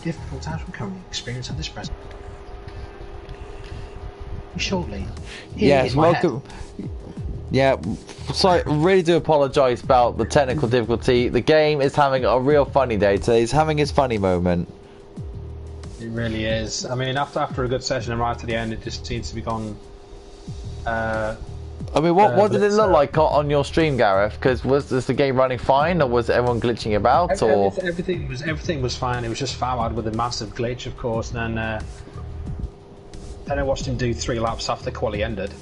difficult times we're currently experiencing at this present. Shortly. Yes, welcome. Yeah, sorry, really do apologise about the technical difficulty. The game is having a real funny day today. He's having his funny moment. It really is. I mean, after a good session and right to the end, it just seems to be gone. I mean, what did it look like on your stream, Gareth? Because was the game running fine, or was everyone glitching about? Or everything was fine. It was just Farad with a massive glitch, of course. And then I watched him do 3 laps after quali ended.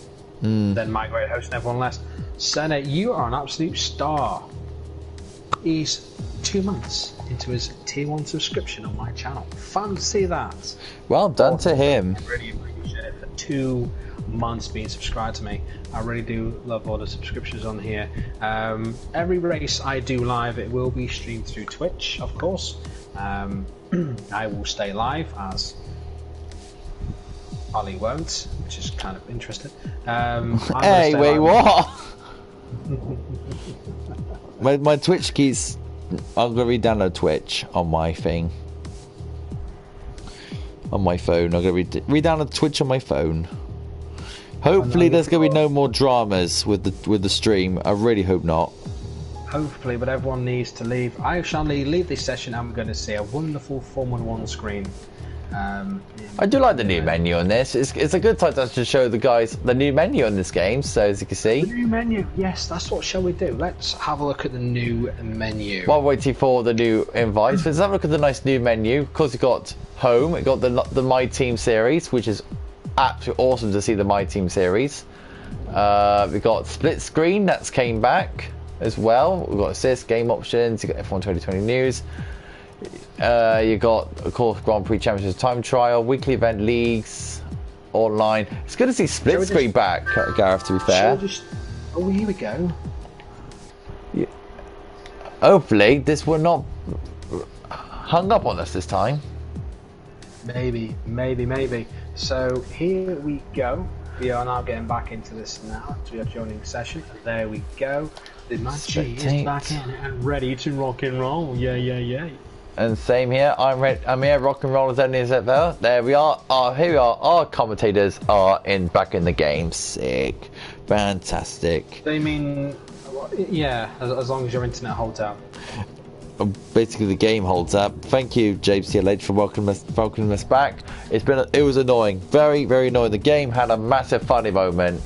Then migrate host and everyone left. Senna, you are an absolute star. He's 2 months into his tier 1 subscription on my channel. Fancy that. Well done to him. I really appreciate it for 2 months being subscribed to me. I really do love all the subscriptions on here. Every race I do live, it will be streamed through Twitch, of course. I will stay live as Ollie won't, which is kind of interesting. Hey, wait, what? my Twitch keys. I'm gonna re-download Twitch on my thing, on my phone. I'm gonna re-download Twitch on my phone. Hopefully, there's gonna be no more dramas with the stream. I really hope not. Hopefully, but everyone needs to leave. I shall leave this session. I'm going to see a wonderful Formula 1 screen. I do like the new menu on this. It's a good time to show the guys the new menu on this game. So as you can see, the new menu. Yes, that's what shall we do? Let's have a look at the new menu. While waiting for the new invites, let's have a look at the nice new menu. Of course, we got home. We got the My Team series, which is absolutely awesome to see the My Team series. We got split screen that's came back as well. We've got assist, game options. You got F1 2020 news. You got, of course, Grand Prix Championships time trial, weekly event leagues, online. It's good to see split screen back, Gareth, to be fair. Oh, here we go. Yeah. Hopefully, this will not hung up on us this time. Maybe. So, here we go. We are now getting back into this now. So we are joining the session. And there we go. The Maggi is back in and ready to rock and roll. Yeah. And same here. I'm here. Rock and roll as only SFR. There we are. Here we are. Our commentators are back in the game. Sick, fantastic. They mean, yeah, as long as your internet holds out. Basically, the game holds up. Thank you, James TLH, for welcoming us back. It was annoying, very annoying. The game had a massive funny moment.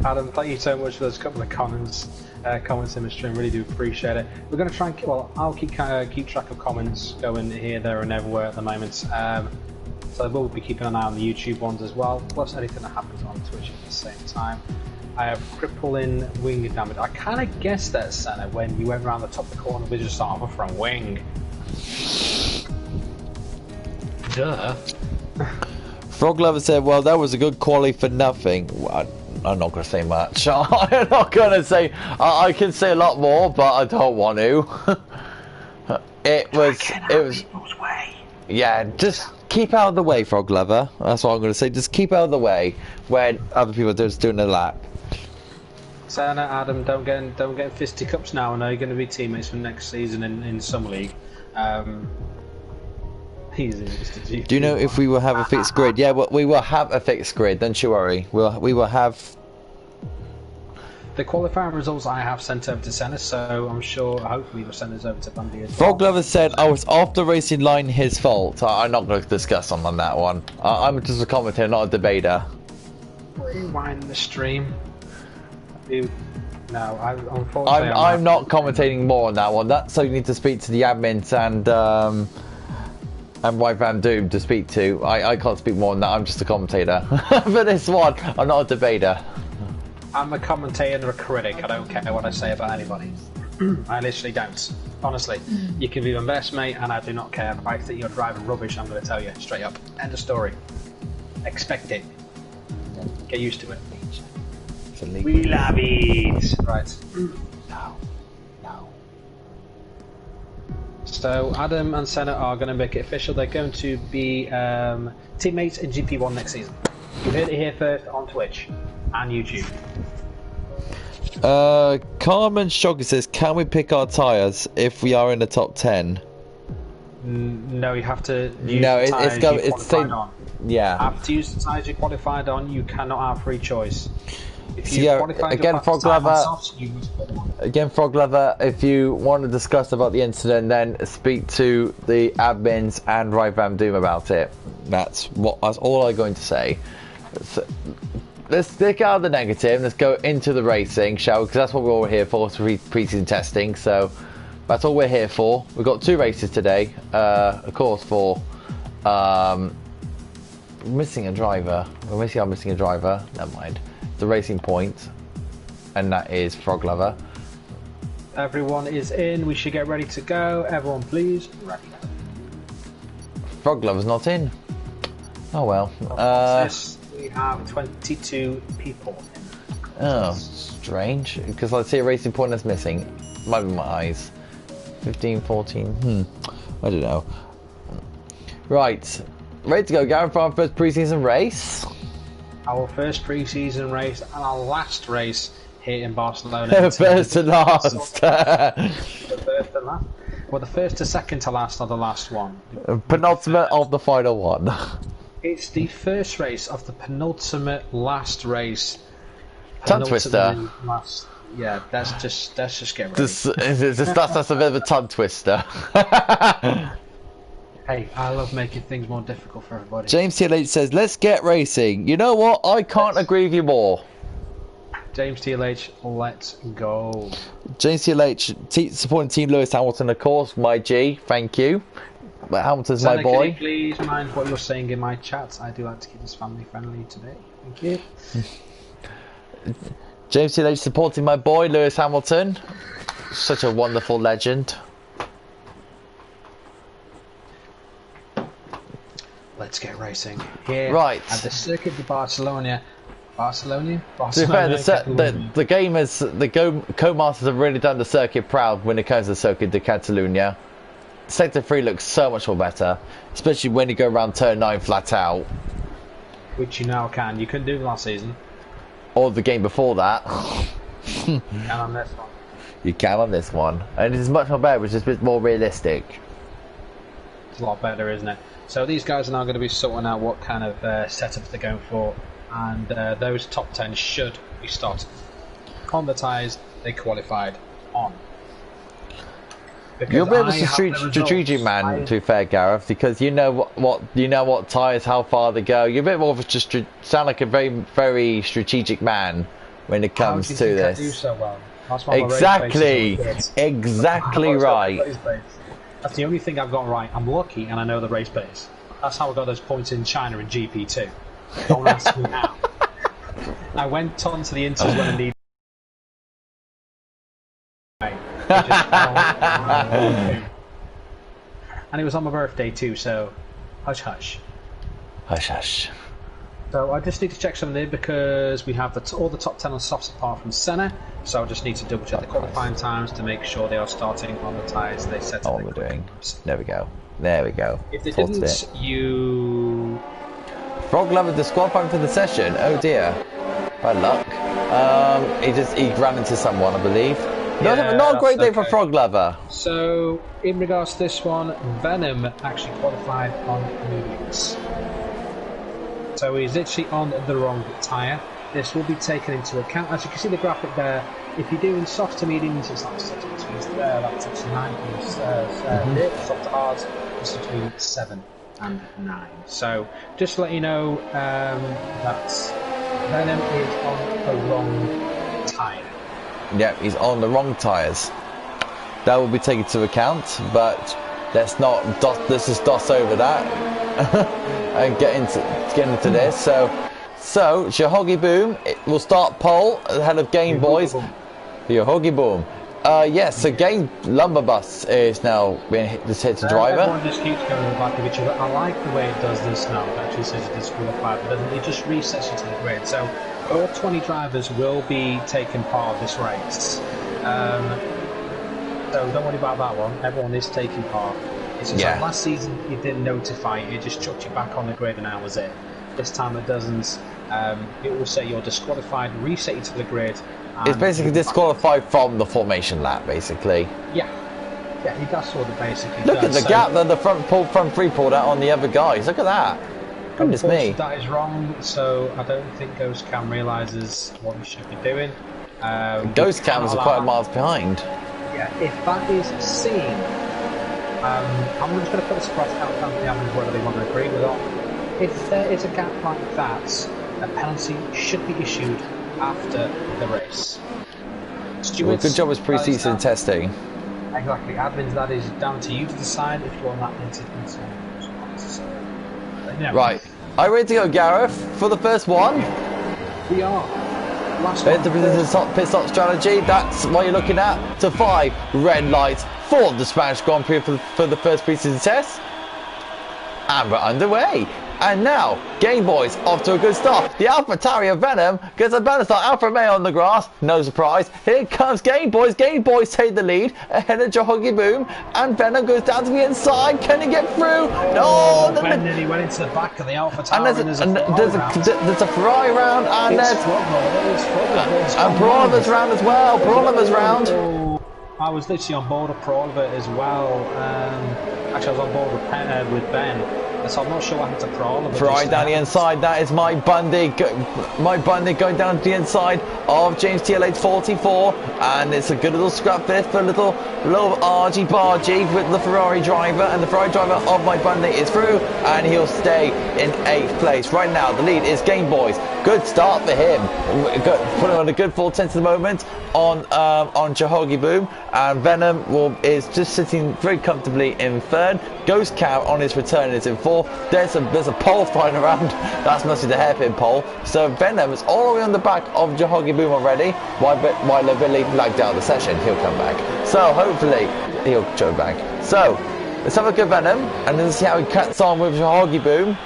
Adam, thank you so much for those couple of comments in the stream. Really do appreciate it. We're going to try and I'll keep track of comments going here, there, and everywhere at the moment. So we'll be keeping an eye on the YouTube ones as well. Plus anything that happens on Twitch at the same time. I have crippling wing damage. I kind of guessed that, Senna, when you went around the top of the corner with just armor from wing. Duh. Frog Lover said, well, that was a good quality for nothing. Well, I'm not going to say much. I'm not going to say... I can say a lot more, but I don't want to. It was... Yeah, just keep out of the way, Frog Lover. That's what I'm going to say. Just keep out of the way when other people are just doing a lap. Senna, Adam, don't get in fisticups now. I know you're going to be teammates for next season in Summer League. Do you know if we will have a fixed grid? Yeah, well, we will have a fixed grid. Don't you worry. We will have. The qualifying results I have sent over to Senna, so I'm sure, hopefully, we'll send this over to Bundy as well. Frog Lover said, I was off the racing line, his fault. I'm not going to discuss on that one. I'm just a commentator, not a debater. Rewind the stream. No, unfortunately, I'm not commentating more on that one. That's so you need to speak to the admins and White Van Doom to speak to. I can't speak more on that. I'm just a commentator. For this one, I'm not a debater. I'm a commentator and a critic. I don't care what I say about anybody. I literally don't. Honestly, you can be my best mate, and I do not care. If I think you're driving rubbish, I'm going to tell you straight up. End of story. Expect it. Get used to it. We love it. Right. No. So Adam and Senna are going to make it official. They're going to be teammates in GP1 next season. You heard it here first on Twitch and YouTube. Carmen Shoggy says, can we pick our tyres if we are in the top 10? No, you have to use No, the tyres you it's qualified on. Yeah. After you use the tyres you qualified on, you cannot have free choice. If So you yeah, qualified again, your Frog time on Lover. softs, you must put them on. Again, Frog Lover, if you want to discuss about the incident, then speak to the admins and Van Doom about it. That's all I'm going to say. So, let's stick out the negative. Let's go into the racing, shall we? Because that's what we're all here for, pre-season testing. So that's all we're here for. We've got 2 races today. Of course, for missing a driver. I'm missing a driver. Never mind. The Racing Point, and that is Frog Lover. Everyone is in. We should get ready to go. Everyone, please. Ready. Frog Lover's not in. Oh well. We have 22 people. Oh, strange. Because I see a Racing Point that's missing. Might be my eyes. 15, 14. I don't know. Right. Ready to go, Gary, for our first pre-season race. Our first pre-season race and our last race here in Barcelona. First and last. The first and last. Well, the first to second to last are the last one. Penultimate of the final one. It's the first race of the penultimate last race. Tongue twister. Last, yeah, let's just get ready. That's a bit of a tongue twister. Hey, I love making things more difficult for everybody. James TLH says, let's get racing. You know what? I can't agree with you more. James TLH, let's go. James TLH, supporting Team Lewis Hamilton, of course. My G, thank you. But Hamilton's my boy. Can you please mind what you're saying in my chat? I do like to keep this family friendly today. Thank you. James TLH supporting my boy, Lewis Hamilton. Such a wonderful legend. Let's get racing here right at the Circuit de Barcelona. To be fair, the gamers, the co-masters have really done the circuit proud when it comes to the Circuit de Catalunya. Sector 3 looks so much more better, especially when you go around turn 9 flat out. Which you now can. You couldn't do last season. Or the game before that. You can on this one. You can on this one. And it is much more better, which is a bit more realistic. It's a lot better, isn't it? So these guys are now going to be sorting out what kind of setups they're going for, and those top 10 should be starting on the tyres they qualified on. Because you're a bit of a strategic man, to be fair, Gareth, because you know what tyres, how far they go. You're a bit more of a sound like a very, very strategic man when it comes to this. I do so well? That's why exactly right. That's the only thing I've got right. I'm lucky and I know the race pace. That's how I got those points in China in GP2. Don't ask me how. I went on to the inters when I needed. And it was on my birthday too, so hush hush. Hush hush. So I just need to check something because we have all the top 10 on softs apart from Senna. So I just need to double check the qualifying times to make sure they are starting on the tyres they set. Oh, we're doing. There we go. There we go. If they didn't, you. Frog Lover disqualified for the session. Oh dear. Bad luck. He ran into someone, I believe. Yeah, not a great day for Frog Lover. So in regards to this one, Venom actually qualified on mediums. So he's literally on the wrong tyre. This will be taken into account. As you can see the graphic there, if you're doing soft to mediums, it's like soft to 9, soft to hards, it's between 7 and 9. So just to let you know that Venom is on the wrong tyre. Yeah, he's on the wrong tyres. That will be taken into account, but let's just doss over that and get into this. So Shahoggy Boom will start pole ahead of Game Boys. Shahoggy Boom. Yes, so Game Lumberbus is now being hit to driver. Everyone just keeps going in the back of each other. I like the way it does this now. It actually says it is qualified, but it just resets you to the grid. So all 20 drivers will be taking part of this race. So don't worry about that one. Everyone is taking part. It's just like last season you didn't notify you, it just chucked you back on the grid and that was it. This time it doesn't. It will say you're disqualified, reset you to the grid. It's basically disqualified from the formation lap, basically. Yeah. Yeah, that's what it basically Look does. at the gap that the front three pulled out on the other guys. Look at that. Goodness me. That is wrong, so I don't think Ghost Cam realises what he should be doing. Ghost Cams are quite miles behind. Yeah, if that is seen, I'm just going to put a surprise countdown to the admins whether they want to agree with it. If there is a gap like that, a penalty should be issued after the race. Well, good job with pre-season testing. Exactly, admins, that is down to you to decide if you want that incident. Right, are you ready to go, Gareth, for the first one? We are. Last one. Pit stop strategy, that's what you're looking at. To 5 red lights for the Spanish Grand Prix for the first pre-season test. And we're underway. And now, Game Boys off to a good start. The AlphaTauri of Venom gets a better start. Alfa Romeo on the grass, no surprise. Here comes Game Boys. Game Boys take the lead ahead of Johoggy Boom. And Venom goes down to the inside. Can he get through? No! Ben nearly went into the back of the AlphaTauri. And there's a Ferrari round. And Peroliva's round as well. Peroliva's round. I was literally on board of Peroliva as well. Actually, I was on board with Ben. So I'm not sure what happened to Peroliva. Ferrari down the inside. That is Mike Bundy. Mike Bundy going down to the inside of James TLH 44. And it's a good little scrap there for a little argy-bargy with the Ferrari driver. And the Ferrari driver of Mike Bundy is through. And he'll stay in 8th place. Right now, the lead is Game Boys. Good start for him. Putting on a good full 10th at the moment on Johoggy Boom. And Venom is just sitting very comfortably in 3rd. Ghost Cow on his return is in 4th. There's a pole flying around. That must be the hairpin pole. So Venom is all the way on the back of Johoggy Boom already. While Billy lagged out of the session, he'll come back. So hopefully he'll go back. So let's have a good Venom and then see how he cuts on with Johoggy Boom.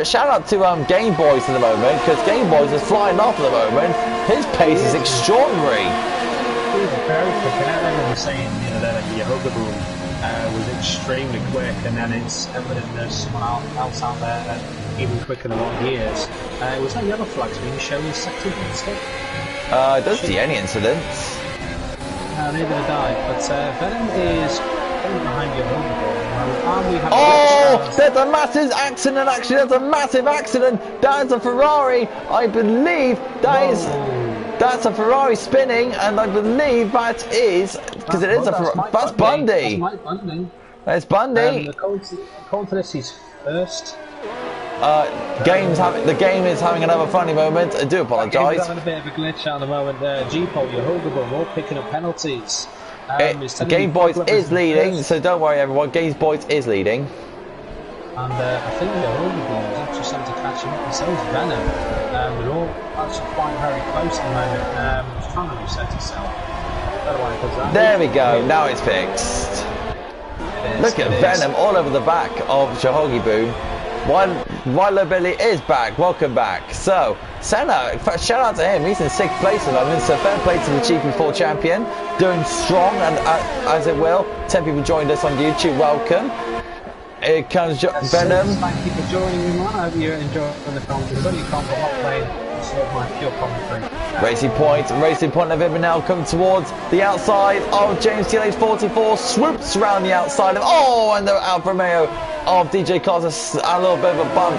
Shout out to Game Boys at the moment, because Game Boys is flying off at the moment. His pace is extraordinary. He's very quick, and I remember saying the other day that Johoggy Boom was extremely quick, and then it's evident there's someone else out there even quicker than what he is. Was that yellow flags being shown in second instead? I don't see any incidents. Neither did I, but Venom is behind Johoggy Boom. There's a massive accident, actually. There's a massive accident. That's a Ferrari. I believe that's a Ferrari spinning, and I believe that is, because it is a Ferrari. That's Bundy. That's Mike Bundy. That's Bundy. According to this, he's first. The game is having another funny moment. I do apologise. He's having a bit of a glitch at the moment there. G-Pole, Johoggy Boom, all picking up penalties. Game Boys is leading, so don't worry everyone, Game Boys is leading. And I think Johoggy Boom is actually starting to catch him up, and so is Venom. They're all actually quite very close at the moment. Just trying to reset itself. There we go, now it's fixed. Look at Venom all over the back of Johoggy Boom. While Billy is back, welcome back. So, Senna, shout out to him, he's in 6th place at the moment, so fair play to the GP4 champion, doing strong, and as it will. 10 people joined us on YouTube, welcome. Here comes Venom. Thank you for joining me, man. I hope you're enjoying the commentary. It's only comp, I'm not playing, it's not my pure commentary. Racing Point of Ibanel come towards the outside of James TLH 44, swoops around the outside of, and the Alfa Romeo of DJ Carlos, a little bit of a bump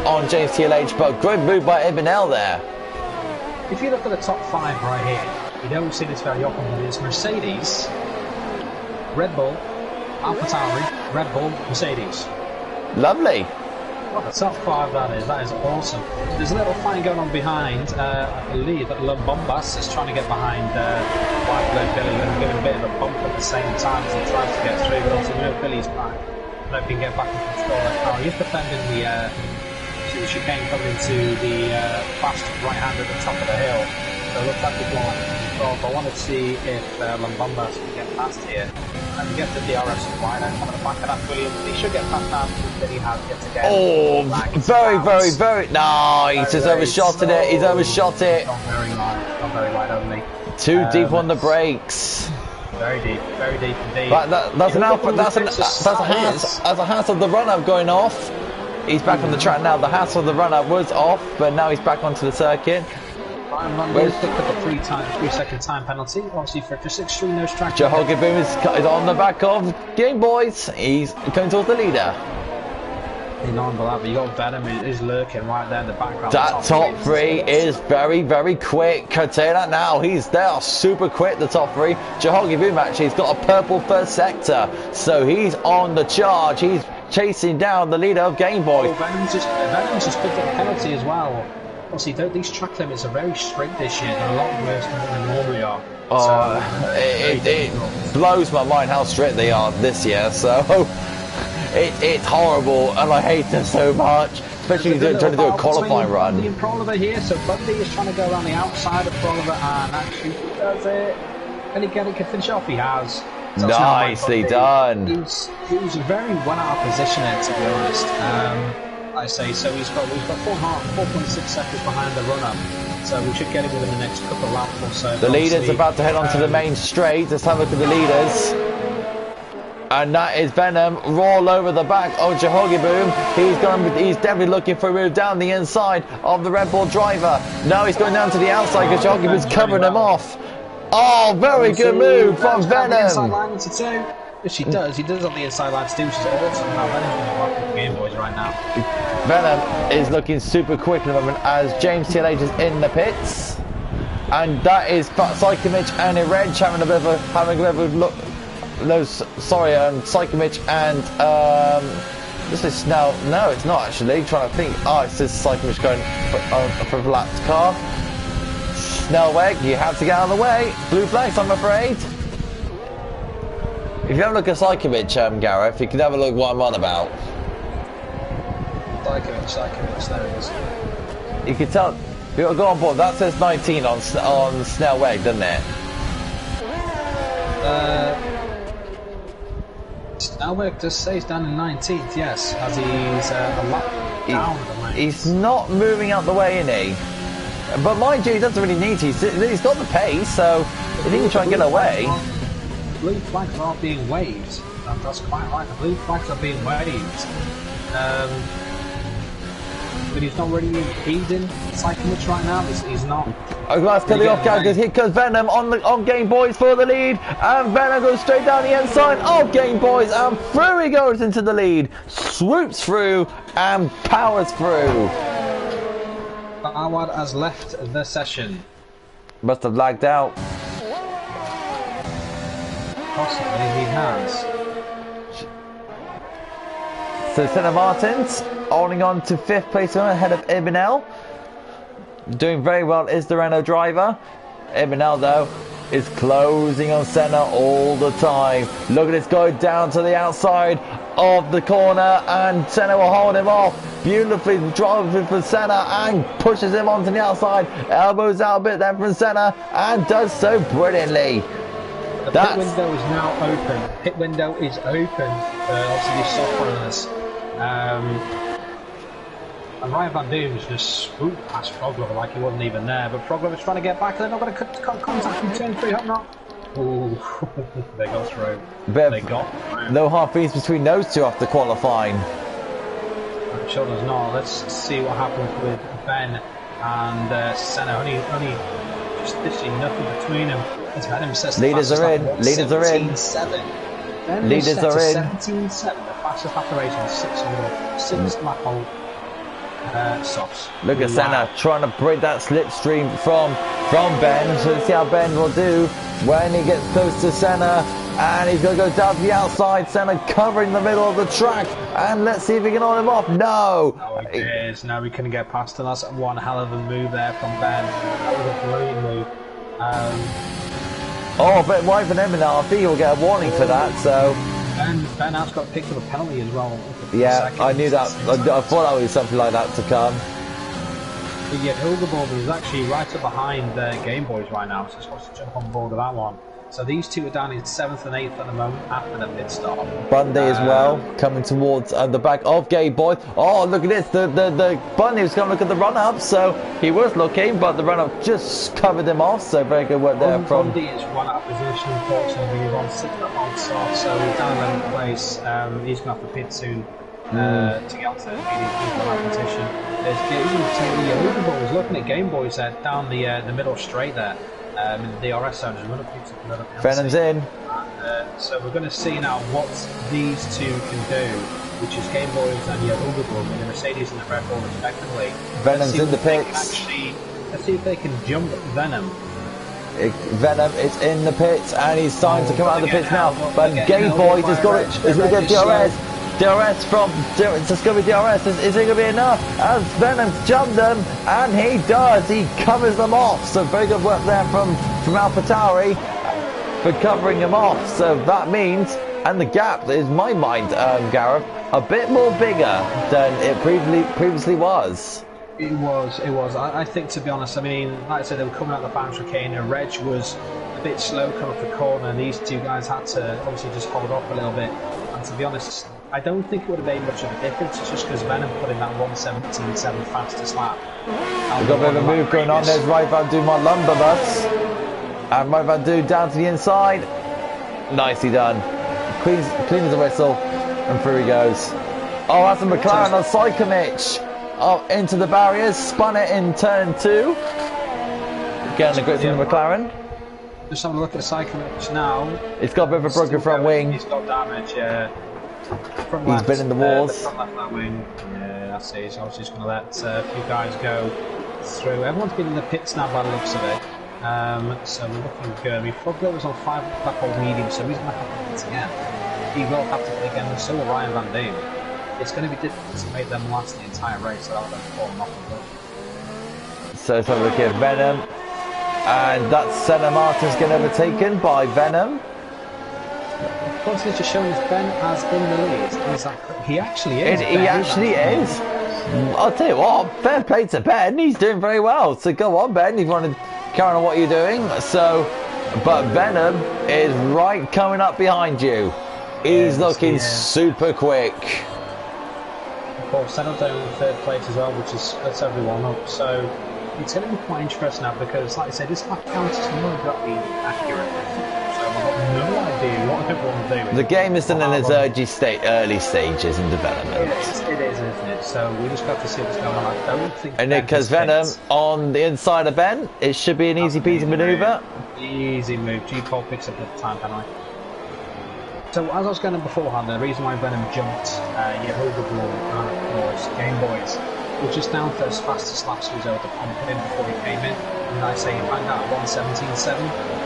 on James TLH, but good move by Ibanel there. If you look at the top 5 right here, you don't see this very often, but it's Mercedes, Red Bull, AlphaTauri, Red Bull, Mercedes. Lovely. What a top 5 that is awesome. There's a little fight going on behind, I believe that Bombas is trying to get behind White Billy and giving a bit of a bump at the same time as he tries to get through, but also Billy's back. I hope he can get back and control that car. He's defending the chicane coming into the fast right hand at the top of the hill. So it looks like he's going control. But I want to see if Lambambas can get past here and get the DRS wide out on the back of that Williams. He should get past that that he has yet again. Very nice. He's overshot it. He's overshot it. Not very wide only. Too deep on the brakes. Very deep indeed. That's a Haas of the run-up going off. He's back on the track now. The Haas of the run-up was off, but now he's back onto the circuit. Ryan Van Doom picked up a 3-second time penalty, obviously for just extreme nose track. Jehogiboom is on the back of Game Boys. He's coming towards the leader. You know, but you got Venom is lurking right there in the background. That top three is very, very quick. Can I tell you that now? They are super quick, the top three. Jehogiboom actually has got a purple first sector, so he's on the charge. He's chasing down the leader of Game Boys. Oh, Venom's just picked up a penalty as well. Obviously, these track limits are very strict this year. They're a lot worse than they normally are. Oh, it blows my mind how strict they are this year. So it's horrible, and I hate them so much. Especially trying to do a qualifying run. Bundy and Proliver here, so Bundy is trying to go around the outside of Proliver, and actually he does it. Can he finish off? He has. So nicely done. He was very well out of position there, to be honest. I say so. We've got 4.6 seconds behind the runner, so we should get it within the next couple of laps or so. The leader's about to head onto the main straight. Let's have a look at the leaders. And that is Venom all over the back of Jehogiboom. He's definitely looking for a move down the inside of the Red Bull driver. No, he's going down to the outside because Jehogiboom's covering him off. Oh, very good move from Venom. Yes, he does. He does on the inside line too, which is awesome. Now Venom's going to rock with the Game Boys right now. Venom is looking super quick at the moment as James TLH is in the pits. And that is Psychomich and Ireg having a bit of a look. No, sorry, Psychomich and this is now. No, it's not actually. Trying to think. Oh, it's just Psychomich going for a lapped car. Snellweg, you have to get out of the way. Blue flags, I'm afraid. If you have a look at Psychomich, Gareth, you can have a look what I'm on about. Psychomich, there it is. You can tell. You go on board. That says 19 on Snellweg, doesn't it? Snellweg just says down in 19th, yes, as he's a lap down at the moment. He's not moving out the way, is he? But mind you, he doesn't really need to. He's got the pace, so he can try and get away. Blue flags are being waved. That's quite right. The blue flags are being waved. But he's not really impeding Psychomich right now. He's not. Oh, that's cutting off guys. Here comes Venom on Game Boys for the lead, and Venom goes straight down the inside of Game Boys, and through he goes into the lead, swoops through and powers through. Awad has left the session. Must have lagged out. Possibly he has. So Senna Martins holding on to 5th place ahead of Ibnel. Doing very well is the Renault driver. Ibnel though is closing on Senna all the time. Look at this go down to the outside of the corner, and Senna will hold him off. Beautifully driving for Senna and pushes him onto the outside. Elbows out a bit there from Senna and does so brilliantly. The pit window is now open. Pit window is open for obviously these soft runners. And Ryan Van Doom's just swooped past Froglover like he wasn't even there. But Froglover's trying to get back. They're not going to contact him. Turn 3, hope not. Ooh, they got through. They got through. No hard feelings between those two after qualifying. I'm sure there's not. Let's see what happens with Ben and Senna. Only just literally nothing between them. Leaders are in. Leaders are in. Leaders are in. 17.7. The fastest lap of the race on 6 lap hold. Softs. Look at Senna trying to break that slipstream from Ben. So let's see how Ben will do when he gets close to Senna. And he's going to go down to the outside. Senna covering the middle of the track. And let's see if he can hold him off. No! No, he is. No, we couldn't get past him. That's one hell of a move there from Ben. That was a brilliant move. Oh, but why for him now? I think he'll get a warning for that, so... Ben has got picked up a penalty as well. Yeah, I knew that. I thought that was something like that to come. But yeah, Hildeborg is actually right up behind the Game Boys right now, so he's supposed to jump on board with that one. So these two are down in 7th and 8th at the moment after the pit stop. Bundy as well, coming towards the back of Game Boys. Oh, look at this. The Bundy was going to look at the run-up, so he was looking, but the run-up just covered him off, so very good work there from... Bundy is one out of position, unfortunately. He's on 6th on soft, so he's down 11th place. He's going to have to pit soon. to get onto the competition. Even the Overboard was looking at Game Boys down the middle straight there in the DRS zone. Venom's in. So we're going to see now what these two can do, which is Game Boys and Overboard, and the Mercedes and the Red Bull respectively. Venom's in the pits. Let's see if they can jump Venom. Venom is in the pits and he's starting to come out of the pits now. But Game Boys has got it. He's going to get DRS. DRS from. It's just going to be DRS. Is it going to be enough? As Venom jumped them, and he does. He covers them off. So very good work there from AlphaTauri for covering them off. So that means, and the gap is my mind, Gareth, a bit more bigger than it previously was. It was. I think, to be honest, I mean, like I said, they were coming out the boundary chicane. Reg was a bit slow coming off the corner, and these two guys had to obviously just hold off a little bit. And to be honest, I don't think it would have made much of a difference. It's just because Venom put in that 1:17.7 fastest lap. We've got a bit of a move going on. There's Right Van Do my Lumberbus. And Right Van Do down to the inside. Nicely done. Cleans the whistle, and through he goes. Oh, that's a McLaren on Sykomich. Oh, into the barriers, spun it in turn 2. Getting the grips in the McLaren. Just having a look at Sykomich now. It's got a bit of a broken front wing. He's got damage, yeah. He's been in the walls. The front left wing. Yeah, that's it. He's obviously just going to let a few guys go through. Everyone's been in the pits now by the looks of it. So we're looking good. I mean, Fogler was on 5 lap old medium, so he's going to have to pit again. He will have to pit again, and so will Ryan Van Diem. It's going to be difficult to make them last the entire race, so that'll fall off a bit. So let's have a look at Venom. And that's Senna Martin's getting overtaken by Venom. What's just showing us Ben as in the lead? Is that, he actually is. He actually is. I'll tell you what, fair play to Ben. He's doing very well. So go on, Ben. You want to carry on what you're doing. So, but Venom is right coming up behind you. He's looking super quick. Paul Senna's down in 3rd place as well, which is splits everyone up. So it's going to be quite interesting now because, like I said, this lap count is not exactly accurate. So I've got no idea what everyone's doing. The game is still in its early stages in development. It is, isn't it? So we just got to see what's going on. I don't think. And because Venom on the inside of Ben, it should be an easy peasy manoeuvre. Easy move. G-Pole picks up the time penalty. So as I was going on beforehand, the reason why Venom jumped Yehovah and of course Game Boys was just down for his fastest laps he was able to pump it in before he came in. And I say he banged out 1:17.7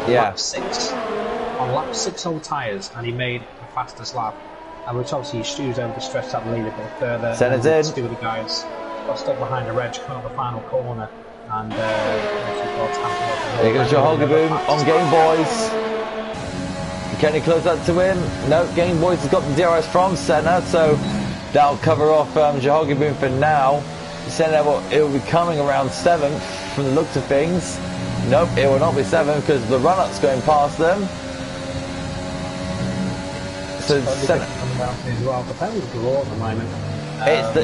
yeah. lap 6. On lap 6 old tyres, and he made the fastest lap. And which obviously he was able to stretch that lead a bit further. Senna's in. Two of the guys got stuck behind the Reg coming up the final corner. And there goes Jehogaboom on Game Boys. Can he close that to him? No, Game Boys has got the DRS from Senna, so that'll cover off Jehogaboom for now. Senna it will be coming around 7th from the looks of things. Nope, it will not be 7th because the run-up's going past them. So Senna.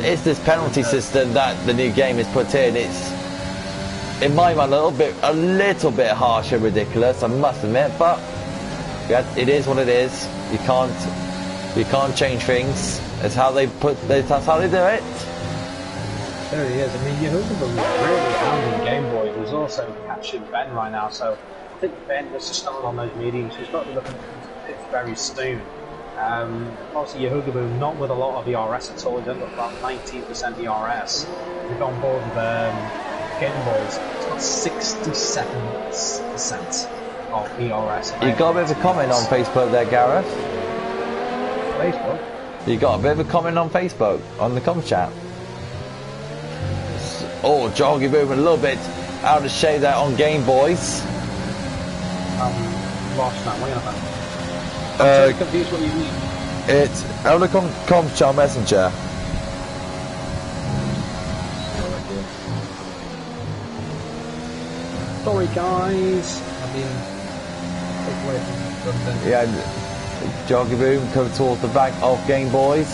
It's this penalty system that the new game has put in. It's, in my mind, a little bit harsh and ridiculous, I must admit, but it is what it is. You can't change things. That's how they that's how they do it. There he is. I mean, Yehovah was really hounding Game Boy. He was also catching Ben right now, so I think Ben was just starting on those mediums. He's got to be looking at it very soon. Obviously, Yehovah not with a lot of ERS at all. He's only got about 19% ERS. We've on board with Game Boys. It's got 67% of ERS. You got a bit of a comment on Facebook there, Gareth. Facebook? You got a bit of a comment on Facebook, on the com chat. Oh, Joggy moving a little bit out of shape there on Game Boys. Lost that. What are you on about? I'm so confused what you mean. It's on the com chat messenger. Sorry guys, I've been taken away from London. Yeah, Joggy Boom coming towards the back of Game Boys.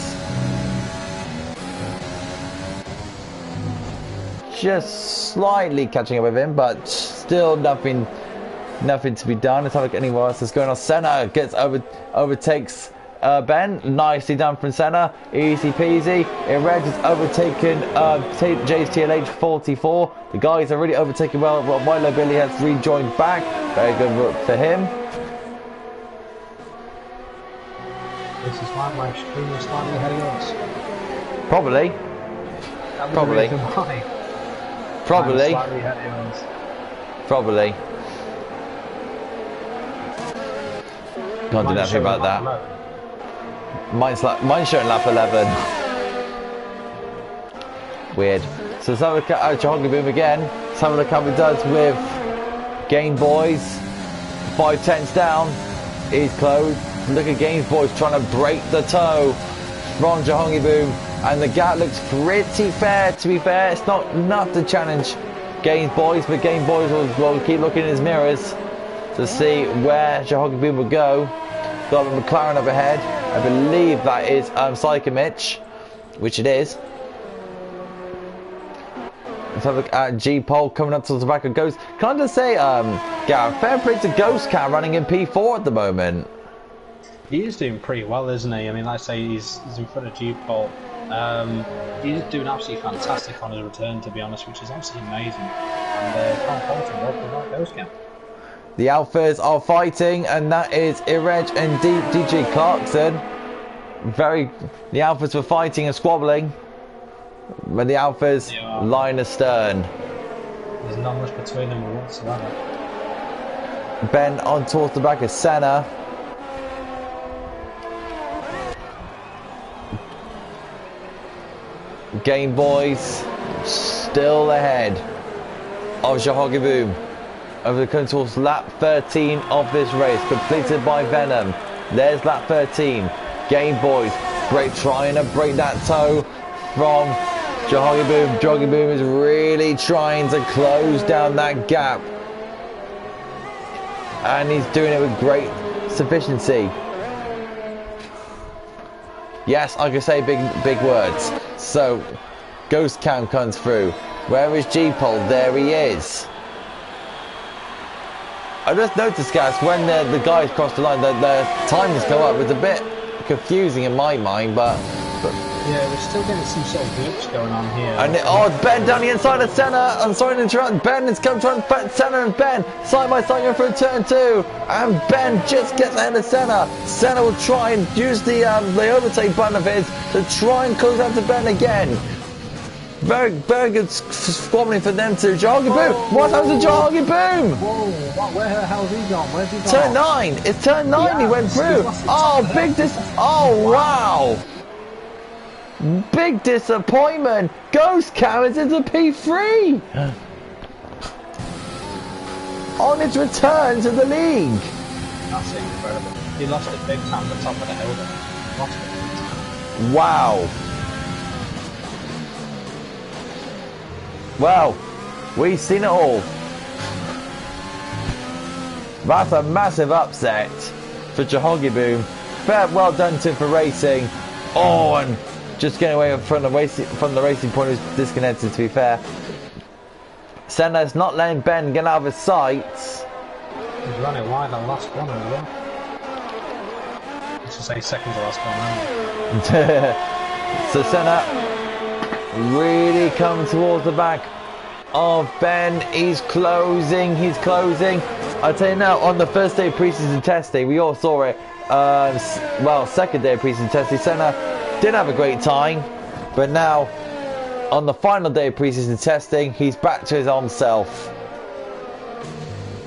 Just slightly catching up with him, but still nothing to be done. Let's have a look at anyone else that's going on. Senna overtakes Ben, nicely done from centre, easy peasy. Red has overtaken Jay's TLH 44. The guys are really overtaken well. Milo Billy has rejoined back. Very good work for him. This is why my stream is slightly ahead of yours. Probably. Probably. Probably. Slightly ahead of yours. Probably. Can't do nothing about that. Mine's showing lap 11. Weird. So let's have a look at Jahongi Boom again. Let's have a look how he does with Game Boys. 5 tenths down. He's closed. Look at Game Boys trying to break the toe from Jahongi Boom. And the gap looks pretty fair, to be fair. It's not enough to challenge Game Boys, but Game Boys will keep looking in his mirrors to see where Jahongi Boom will go. Got a McLaren up ahead. I believe that is Psychomich, which it is. Let's have a look at G-Pole coming up to the back of Ghost. Can I just say, Gareth, fair play to Ghost Cat running in P4 at the moment. He is doing pretty well, isn't he? I mean, like I say, he's in front of G-Pole. He's doing absolutely fantastic on his return, to be honest, which is absolutely amazing. And can't fault him well for that Ghost Cat. The Alphas are fighting, and that is Ireg and DJ Clarkson. The Alphas were fighting and squabbling, but the Alphas line astern. There's not much between them whatsoever. Ben on towards the back of Senna. Game Boys still ahead of Jahongi Boom. Over the coming towards lap 13 of this race, completed by Venom. There's lap 13. Game Boys trying to break that toe from Jahongi Boom. Jahongi Boom is really trying to close down that gap, and he's doing it with great sufficiency. Yes, I can say big words. So, Ghost Cam comes through. Where is G-Pole? There he is. I just noticed, guys, when the guys cross the line, the timings go up. It's a bit confusing in my mind, but yeah, we're still getting some sort of glitch going on here. And Ben down the inside of Senna. I'm sorry to interrupt. Ben is coming trying to Senna and Ben side by side going through turn 2, and Ben just gets ahead of Senna. Senna will try and use the overtake button of his to try and close out to Ben again. Very good squabbling for them too. Jahongi Boom! What happens to Jahongi Boom? Whoa, where the hell's he gone? Where's he gone? Turn 9! It's turn 9 he went through! Oh, wow! Big disappointment! Ghost Cam is into P3! On its return to the league! That's incredible. He lost it big time at the top of the hill. Lost it. Wow! Well, we've seen it all. That's a massive upset for Jahongi Boom. Well done to him for racing. Oh, and just getting away from the racing point was disconnected, to be fair. Senna's not letting Ben get out of his sights. He's running wide on the last one as well. Let's just say second to last one, So Senna really coming towards the back of Ben. He's closing. I tell you now, on the first day of pre-season testing, we all saw it. Second day of pre-season testing, Senna didn't have a great time, but now on the final day of pre-season testing, he's back to his old self,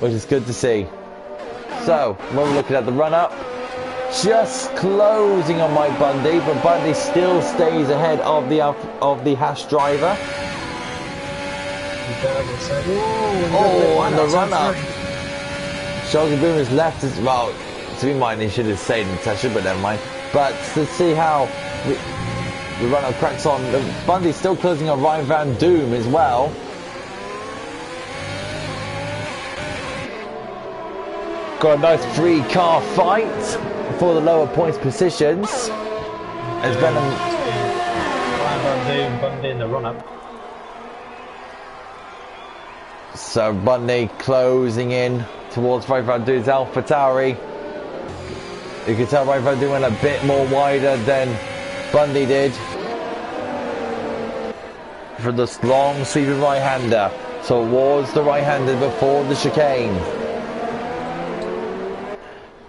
which is good to see. So when we're looking at the run-up, just closing on Mike Bundy, but Bundy still stays ahead of the Haas driver. On the run-up, Jahongi Boom is left as well. To be mine, he should have stayed in Tesha, but never mind. But to see how the run-up cracks on, Bundy's still closing on Ryan Van Doom as well. Got a nice 3-car fight for the lower points positions. As Venom. Ryan Van Doom, Bundy in the run-up. So Bundy closing in towards Ryan Van Doom's Alpha Tauri. You can tell Ryan Van Doon went a bit more wider than Bundy did. For this long sweeping right-hander towards the right-hander before the chicane.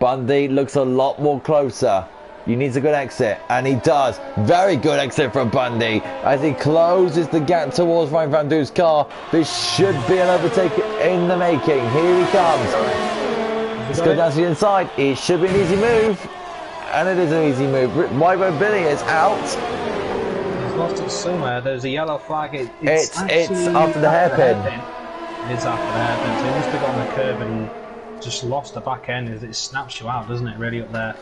Bundy looks a lot more closer. He needs a good exit, and he does. Very good exit from Bundy as he closes the gap towards Ryan Van Doon's car. This should be an overtake in the making. Here he comes. Let's go down to the inside. It should be an easy move, and it is an easy move. White Billy is out. He's lost it somewhere. There's a yellow flag. It's after the hairpin. It is after the hairpin. So he must have got on the curb and just lost the back end. It snaps you out, doesn't it? Really up there.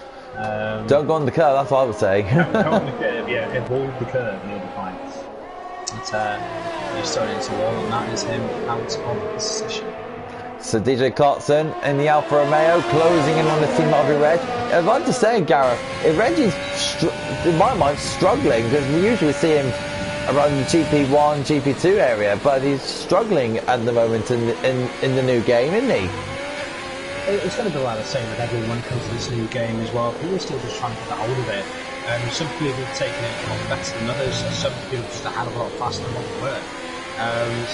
Don't go on the curve, that's what I would say. Go on the curve, yeah, avoid the curve and you'll be fine. But he's throwing into the wall, and that is him out of the session. So DJ Clarkson in the Alfa Romeo closing in on the team of Reg. I'd like to say, Gareth, Reggie's in my mind struggling, because we usually see him around the GP1, GP2 area, but he's struggling at the moment in the new game, isn't he? It's going to be like the same with everyone when it comes to this new game as well. People are still just trying to get a hold of it. Some people have taken it a lot better than others, some people just a hell of a lot faster than what they were.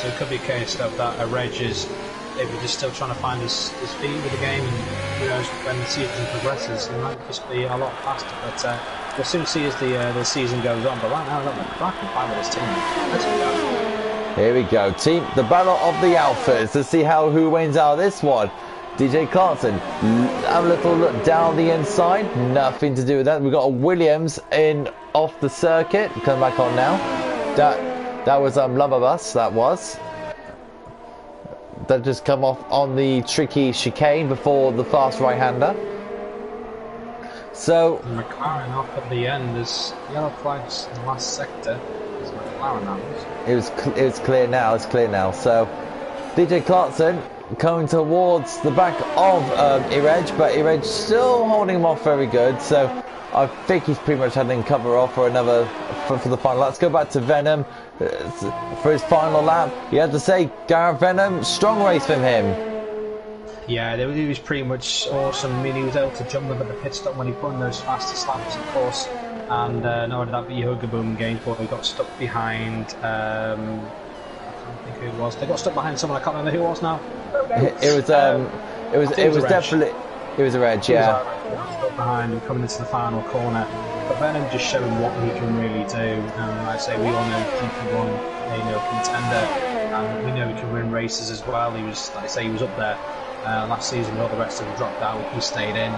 So it could be a case of that Reg is maybe just still trying to find his feet with the game, and who knows, when the season progresses he might just be a lot faster. But we'll soon see as the season goes on. But right now I've got the cracking fight with this team. Let's go. Here we go, team, the battle of the Alphas, to see who wins out of this one. DJ Clarkson, have a little look down the inside, nothing to do with that. We've got a Williams in off the circuit, come back on now. That was Lumberbus, that was. That just come off on the tricky chicane before the fast right-hander. So McLaren off at the end, there's yellow flags in the last sector. It's McLaren now. It was clear now, it's clear now. So DJ Clarkson coming towards the back of Ireg, but Ireg still holding him off very good. So I think he's pretty much had him cover off for another for the final. Let's go back to Venom for his final lap. You have to say, Gareth Venom, strong race from him. Yeah, it was pretty much awesome. I mean, he was able to jump up at the pit stop when he put in those fastest laps, of course. And not only that, but Yoga Boom Gamesport, he got stuck behind. I can't think who it was. They got stuck behind someone. I can't remember who it was now. It was definitely a Reg, yeah. Stuck behind and coming into the final corner. But Venom just showing what he can really do. Like I say, we all know GP1, contender, and we know he can win races as well. He was, like I say, he was up there last season when all the rest of them dropped out. He stayed in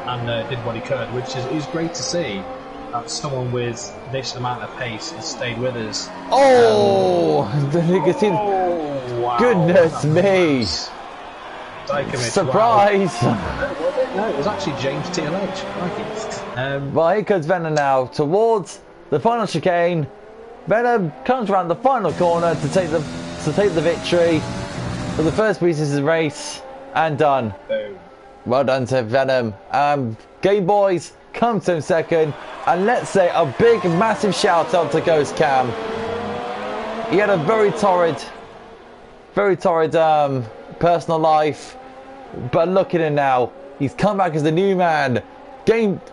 and did what he could, which is great to see. That someone with this amount of pace has stayed with us. Oh, wow, goodness me! Surprise! Wow. No, it was actually James TLH. Well, here comes Venom now towards the final chicane. Venom comes around the final corner to take the victory for the first pieces of the race, and done. Boom. Well done to Venom. Game Boys comes in second, and let's say a big, massive shout out to Ghost Cam. He had a very torrid personal life, but look at him now. He's come back as the new man.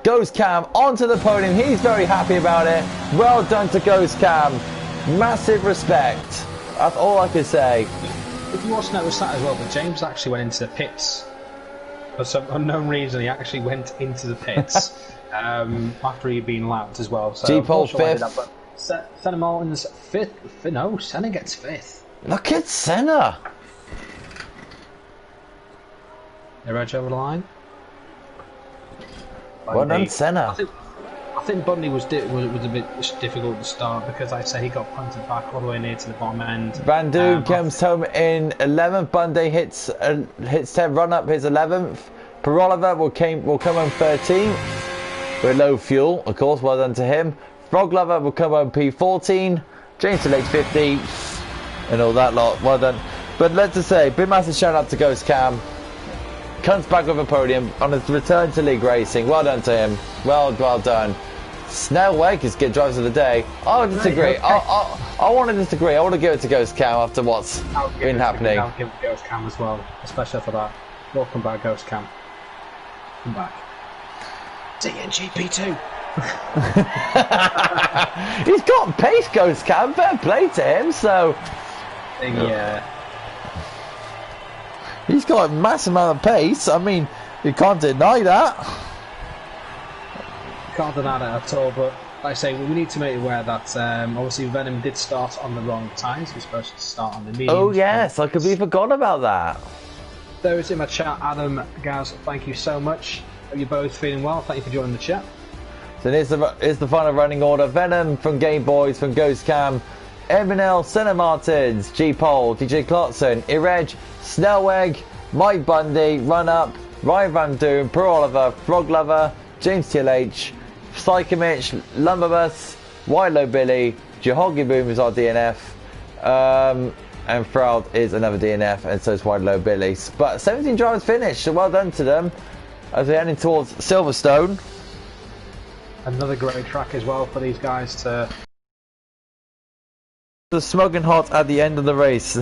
Ghost Cam onto the podium. He's very happy about it. Well done to Ghost Cam. Massive respect. That's all I can say. If you also notice that as well, but James actually went into the pits. For some unknown reason, he actually went into the pits after he'd been lapped as well. So G-Pole 5th. Senna Martin's 5th. No, Senna gets 5th. Look at Senna. They Reg over the line. Well done, Senna. I think Bundy was a bit difficult to start because I say he got punted back all the way near to the bottom end. Van Doon comes home in 11th. Bundy hits 10 run up his 11th. Peroliver will come home 13th with low fuel, of course. Well done to him. Frog Lover will come home P14. James Delage 15th, and all that lot. Well done. But let's just say, big massive shout out to Ghost Cam. Comes back with a podium on his return to league racing. Well done to him. Well done. Snell Wake is good drivers of the day. I disagree. I want to disagree. I want to give it to Ghost Cam after what's been happening. I'll give it to Ghost Cam as well, especially for that. Welcome back, Ghost Cam. Come back. See you in GP2. He's got pace, Ghost Cam. Fair play to him. So Yeah. He's got a massive amount of pace. I mean, you can't deny that. Can't deny that at all, but like I say, we need to make aware that obviously Venom did start on the wrong tyres. He was supposed to start on the mediums. Oh yes, I completely forgot about that. There is in my chat, Adam, Gaz, thank you so much. Hope you're both feeling well. Thank you for joining the chat. So here's the final running order. Venom from Game Boys, from Ghost Cam, Eminel, Senna Martins, G-Pole, DJ Clarkson, Ireg, Snellweg, Mike Bundy, Run Up, Ryan Van Doom, Per Oliver, Frog Lover, James TLH, Psychomich, Lumberbus, Wilo Billy, Jahoggy Boom is our DNF, and Froud is another DNF, and so is Wilo Billy. But 17 drivers finished, so well done to them as we're heading towards Silverstone. Another great track as well for these guys to... The smoking hot at the end of the race.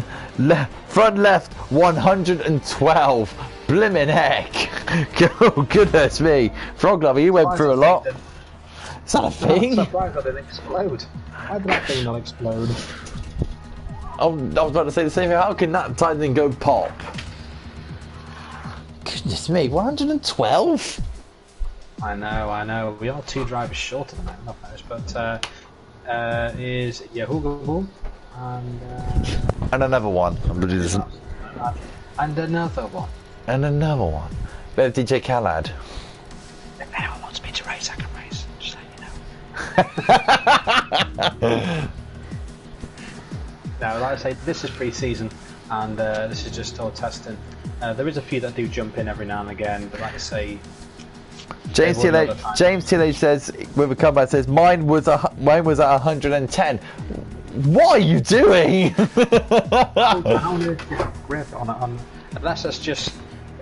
Front left 112. Blimmin' heck. Oh, goodness me. Frog Lover, you went through a lot. Is that a thing? I'm surprised I didn't explode. Why did that thing not explode? I was about to say the same thing. How can that tiny thing go pop? Goodness me, 112? I know. We are 2 drivers short at the moment, not those, but is Yahuga Boom and another one. And another one. And another one. Bit of DJ Khaled. If anyone wants me to race, I can race. Just so you know. Now, like I say, this is pre-season, and this is just all testing. There is a few that do jump in every now and again, but like I say, James TLH says with a comeback says mine was at 110. What are you doing? Grip on unless that's just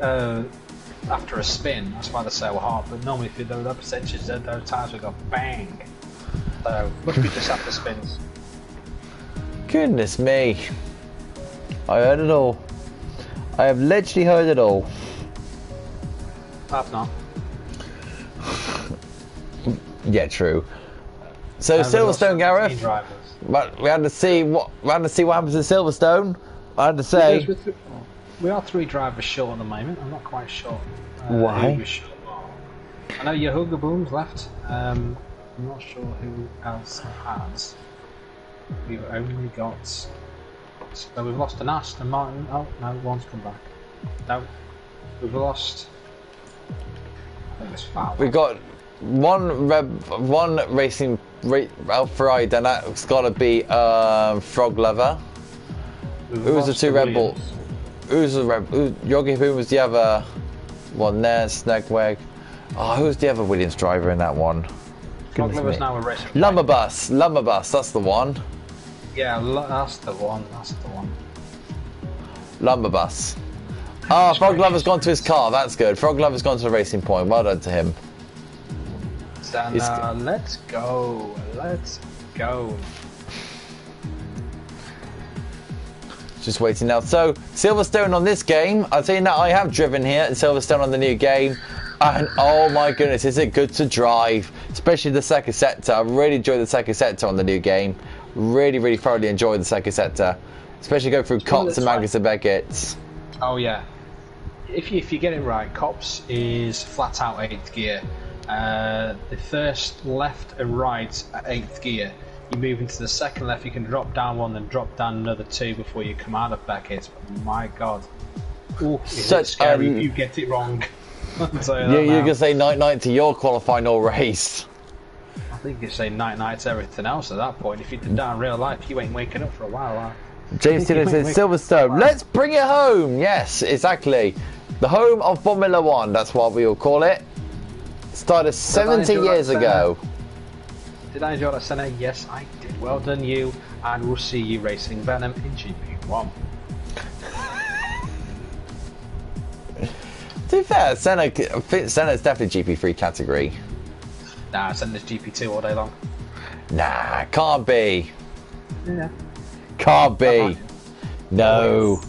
after a spin. That's why they're so hard. But normally, if you do those percentages, those tires will go bang. So must be just after spins. Goodness me! I heard it all. I have literally heard it all. I've not. Yeah, true. So Silverstone, Gareth. But we had to see what happens in Silverstone. I had to say we are 3 drivers short at the moment. I'm not quite sure. Why? I know Yahuga Boom's left. I'm not sure who else has. We've only got. So we've lost an Aston Martin. Oh no, one's come back. No, we've lost. I think it's foul. We got one racing outright, and that's got to be Frog Lover. Who's the 2 Red Bulls? Who's the Red? Yogi Boom was the other one there. Snegweg. Oh, who's the other Williams driver in that one? Frog Lover's now a racer. Lumberbus, that's the one. Yeah, that's the one. Lumberbus. Ah, Frog Lover's gone to his car. That's good. Frog Lover's gone to the racing point. Well done to him. Then, let's go. Just waiting now. So Silverstone on this game. I'll tell you now, I have driven here at Silverstone on the new game, and oh my goodness, is it good to drive, especially the second sector. I really enjoyed the second sector on the new game. Really thoroughly enjoyed the second sector, especially go through Cops and Magnus and Beckett's. Oh yeah, if you get it right, Cops is flat out 8th gear. The first left and right at 8th gear. You move into the second left, you can drop down 1, then drop down another 2 before you come out of Beckett's. But my God, it's scary if you get it wrong. You're gonna say night to your qualifying or race. I think you say night to everything else at that point. If you did that in real life, you ain't waking up for a while. James Taylor says Silverstone. Let's bring it home. Yes, exactly. The home of Formula One. That's what we all call it. Started 70 years ago. Did I enjoy that, Senna? Yes, I did. Well done, you. And we'll see you racing Venom in GP1. To be fair, Senna's definitely GP3 category. Nah, Senna's GP2 all day long. Nah, can't be. Yeah. Can't be. No.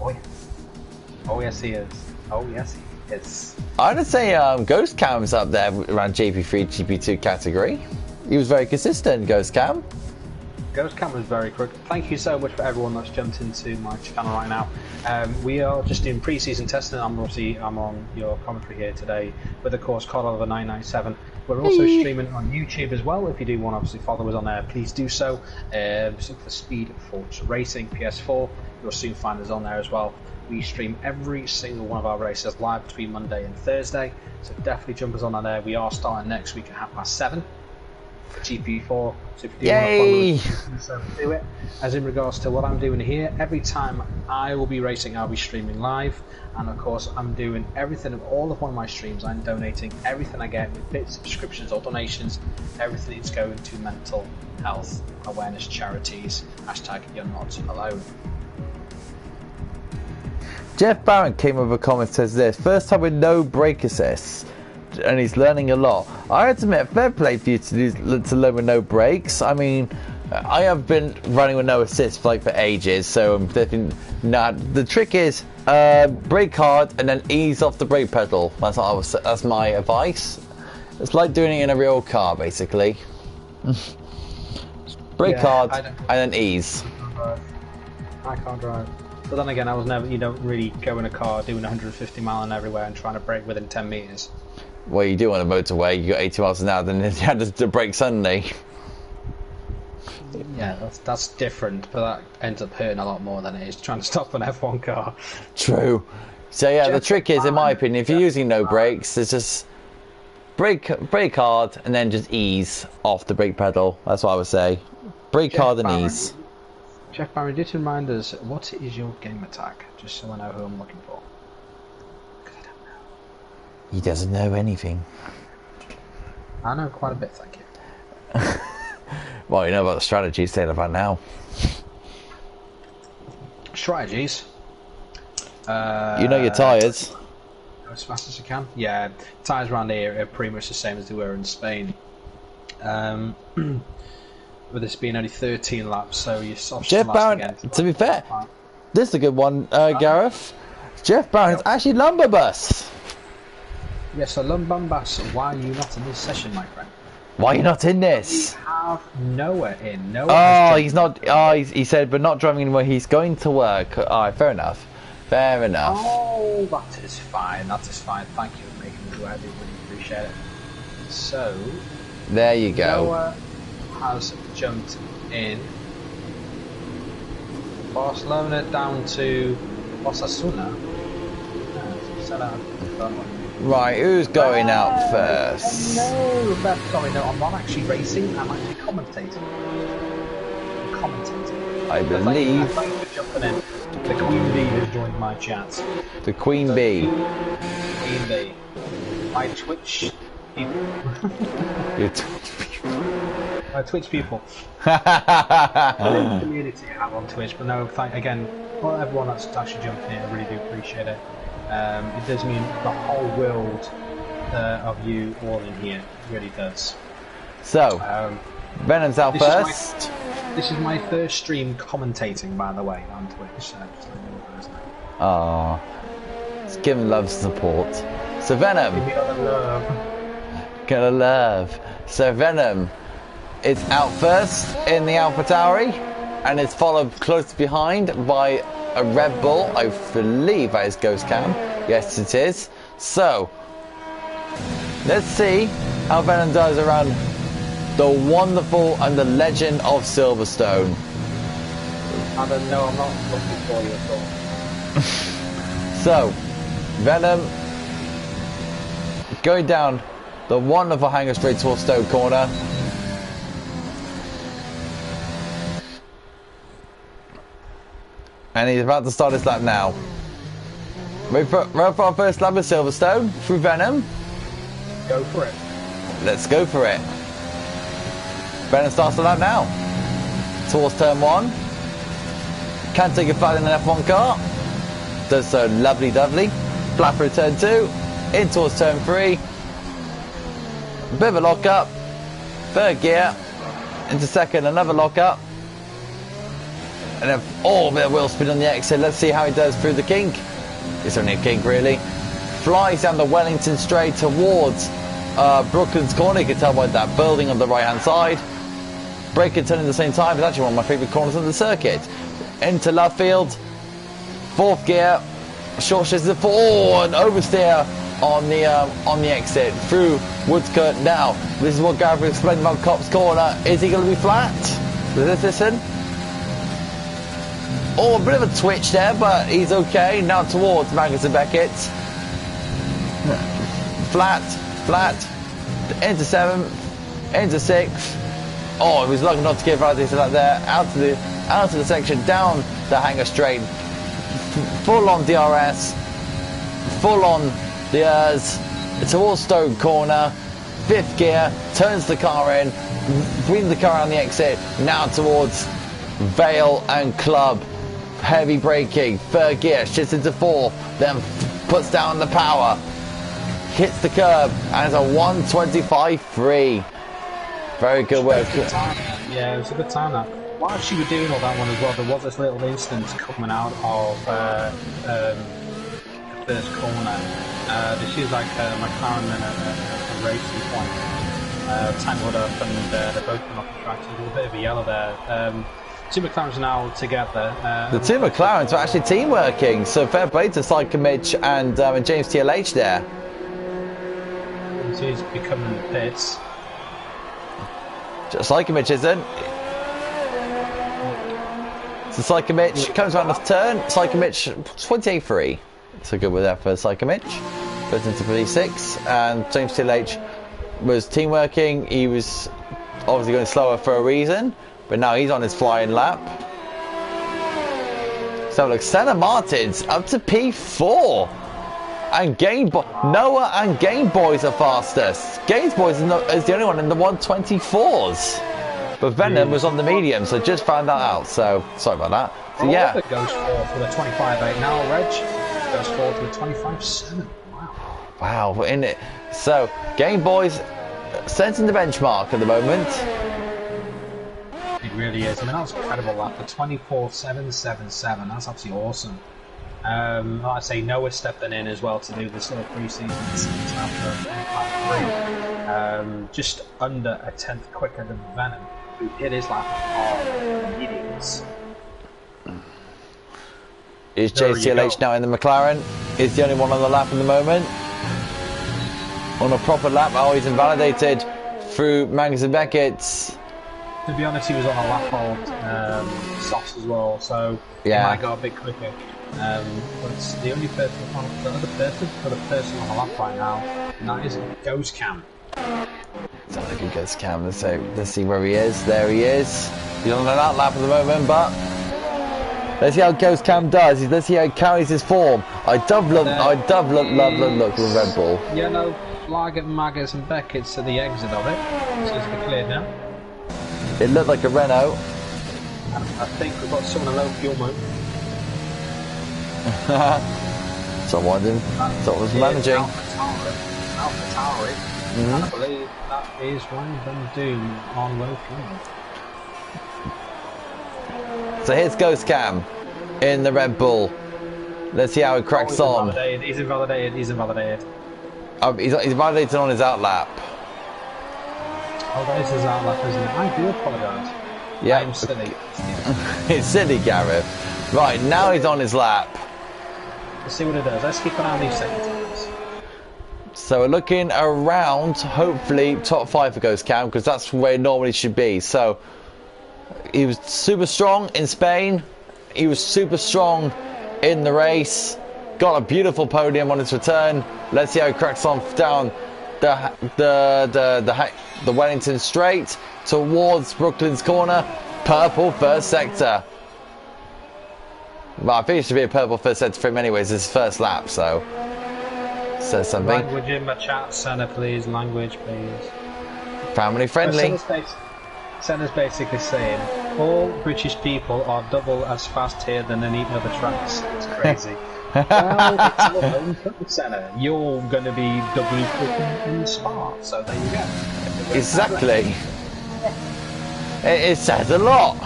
Oh yes. Oh yes he is. Oh yes he is. It's. I'd say Ghost Cam's up there around GP3, GP2 category. He was very consistent, Ghost Cam. Ghost Cam was very quick. Thank you so much for everyone that's jumped into my channel right now. We are just doing pre-season testing. I'm on your commentary here today with, of course, Cod Oliver 997. We're also streaming on YouTube as well. If you do want to obviously follow us on there, please do so. Just look for Speed Force Racing PS4. You'll soon find us on there as well. We stream every single one of our races live between Monday and Thursday, so definitely jump us on there. We are starting next week at 7:30 for GP4. So if you do want to follow us, do it. As in regards to what I'm doing here, every time I will be racing, I'll be streaming live, and of course I'm doing everything of all of one of my streams. I'm donating everything I get with bits, subscriptions or donations. Everything is going to mental health awareness charities. Hashtag you're not alone. Jeff Barron came with a comment that says this: first time with no brake assist, and he's learning a lot. I have to admit, fair play for you to learn with no brakes. I mean, I have been running with no assist like for ages, so I'm definitely not. The trick is brake hard and then ease off the brake pedal. That's my advice. It's like doing it in a real car, basically. Brake hard and then ease. I can't drive. But then again, you don't really go in a car doing 150 miles an hour everywhere and trying to brake within 10 meters. Well, you do on a motorway, you got 80 miles an hour, then you have to brake suddenly. Yeah, that's different, but that ends up hurting a lot more than it is trying to stop an F1 car. True. So yeah, the trick is, in my opinion, if you're using no brakes, it's just brake hard and then just ease off the brake pedal. That's what I would say. Brake hard and ease. Jeff Barry, just remind us, what is your game attack? Just so I know who I'm looking for. Because I don't know. He doesn't know anything. I know quite a bit, thank you. Well, you know about the strategies saying about now. Strategies? You know your tyres. Go as fast as you can. Yeah, tyres around here are pretty much the same as they were in Spain. With this being only 13 laps, so you're soft. Jeff Barron, to be fair, this is a good one, Gareth. Jeff Barron is actually Lumberbus. Yes, so Lumberbus, why are you not in this session, my friend? Why are you not in this? We have Noah in. Noah he's not. Oh, he said, but not driving anymore. He's going to work. Alright, fair enough. Fair enough. Oh, that is fine. That is fine. Thank you for making me aware. I do really appreciate it. So, there you go. Noah has jumped in. Barcelona down to Osasuna. Right, who's going out first? No, sorry, no, I'm not actually racing. I'm actually commentating. I believe. Thank you for jumping in. The Queen Bee has joined my chat. The Queen Bee. Queen Bee. My Twitch people. Your Twitch people. My Twitch people. Community I have on Twitch, but no, again, for everyone that's actually jumped in, I really do appreciate it. It does mean the whole world of you all in here. It really does. So, Venom's out first. This is my first stream commentating, by the way, on Twitch. So just let me know, isn't it? Oh, let's give him love support. So Venom. Give me all the love. Gonna love. So Venom is out first in the AlphaTauri, and is followed close behind by a Red Bull. I believe that is Ghost Cam. Yes, it is. So let's see how Venom does around the wonderful and the legend of Silverstone. I don't know, I'm not looking for you at all. So, Venom going down the wonderful hanger straight towards Stoke Corner. And he's about to start his lap now. Ready for our first lap of Silverstone through Venom? Go for it. Let's go for it. Venom starts the lap now. Towards turn 1. Can take a flat in an F1 car. Does so lovely dovely. Flat through turn 2. In towards turn 3. Bit of a lock up. Third gear. Into second, another lock up. And then, a bit of wheel spin on the exit. Let's see how he does through the kink. It's only a kink, really. flies down the Wellington straight towards Brooklyn's corner. You can tell by that building on the right hand side. Brake and turn at the same time. It's actually one of my favourite corners on the circuit. Into left field. Fourth gear. Short shift to an oversteer on the exit through Woodcote. Now, this is what Gareth explained about Cop's corner. Is he going to be flat? Listen. Oh, a bit of a twitch there, but he's okay. Now towards Magnus and Beckett. Flat. Into 7th. Into 6th. Oh, he was lucky not to give right into that there. Out to the section, down the hanger straight. Full on DRS. Full on the towards Stoke corner. 5th gear. Turns the car in. Brings the car on the exit. Now towards Vale and Club. Heavy braking. 3rd gear. Shifts into 4th. Then puts down the power. Hits the curb. And it's a 125.3. Very good work. Yeah, it was a good time that. While she was doing all that one as well, there was this little instance coming out of the first corner. She was like McLaren and a racing point. Tangled up and they're both been off the track, so there's a bit of a yellow there. Two McLarens are now together. The two McLarens are actually team working, so fair play to Syker Mitch and James TLH there. He's becoming the pits. Syker Mitch isn't. So Syker Mitch comes around the turn. Syker Mitch 28.3. So good with that for Syker Mitch. Goes into P6. And James TLH was team working. He was obviously going slower for a reason. But now he's on his flying lap. So look, Senna Martins up to P4. And Noah and Game Boys are fastest. Game Boys is the only one in the 124s. But Venom was on the medium, so just found that out. So sorry about that. So yeah. It goes for the 25.8 now, Reg. Goes forward to the 25.7. Wow. Wow, in it. So Game Boys setting the benchmark at the moment. It really is. I mean, that was incredible. That the 24.777. That's absolutely awesome. Like I say, Noah stepping in as well to do this little pre-season. Just under a tenth quicker than Venom, who hit his lap on mediums. Is JCLH now in the McLaren? Is the only one on the lap at the moment? On a proper lap, he's invalidated through Magnus and Beckett's. To be honest, he was on a lap hold, softs as well, so yeah. He might go a bit quicker. But it's the only person, the other person for the person on the lap right now, and that is Ghost Cam. It's not like a Ghost Cam. Let's see where he is. There he is. He's on that lap at the moment, but let's see how Ghost Cam does. Let's see how he carries his form. I love the look with Red Bull. Yellow flag at Maggers and Beckett's at the exit of it. Seems to be cleared now. It looked like a Renault. I think we've got someone in low fuel mode. Someone was managing. AlphaTauri. And I believe that is one of them Doom on low fuel. So here's Ghost Cam in the Red Bull. Let's see how he cracks on. He's invalidated. He's invalidated on his outlap. Oh, that is his outlap, isn't it? I do apologise. Yeah, I'm silly. It's silly, Gareth. Right, now he's on his lap. Let's see what it does. Let's keep an eye on these second times. So we're looking around, hopefully, top 5 for Ghost Cam, because that's where it normally should be. So he was super strong in Spain. He was super strong in the race. Got a beautiful podium on his return. Let's see how he cracks on down the Wellington straight towards Brooklyn's corner. Purple first sector. Well, I think it should be a purple first sector for him anyways. It's his first lap, so says something. Language in my chat, Senna, please. Language, please. Family friendly. Senna's basically saying all British people are double as fast here than any other tracks. It's crazy. Well, it's your own country, Senna. You're going to be doubly quick in Spa, so there you go. Exactly. It says a lot.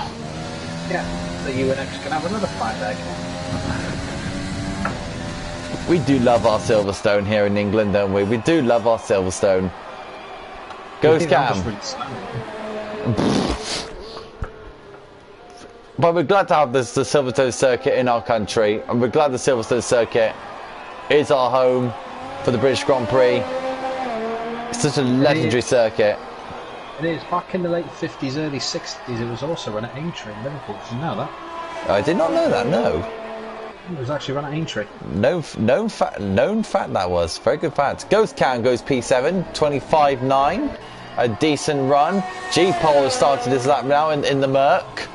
Yeah, so you and X can have another fight there, can We do love our Silverstone here in England, don't we? We do love our Silverstone. Goes Cam. But we're glad to have the Silverstone circuit in our country, and we're glad the Silverstone circuit is our home for the British Grand Prix. It's such a legendary circuit. It is. Back in the late 50s, early 60s, it was also run at Aintree in Liverpool. Did you know that? I did not know that, no. It was actually run at Aintree. Known fact that was. Very good fact. Ghost Can goes P7, 25.9. A decent run. G-Pole has started his lap now in the Merc.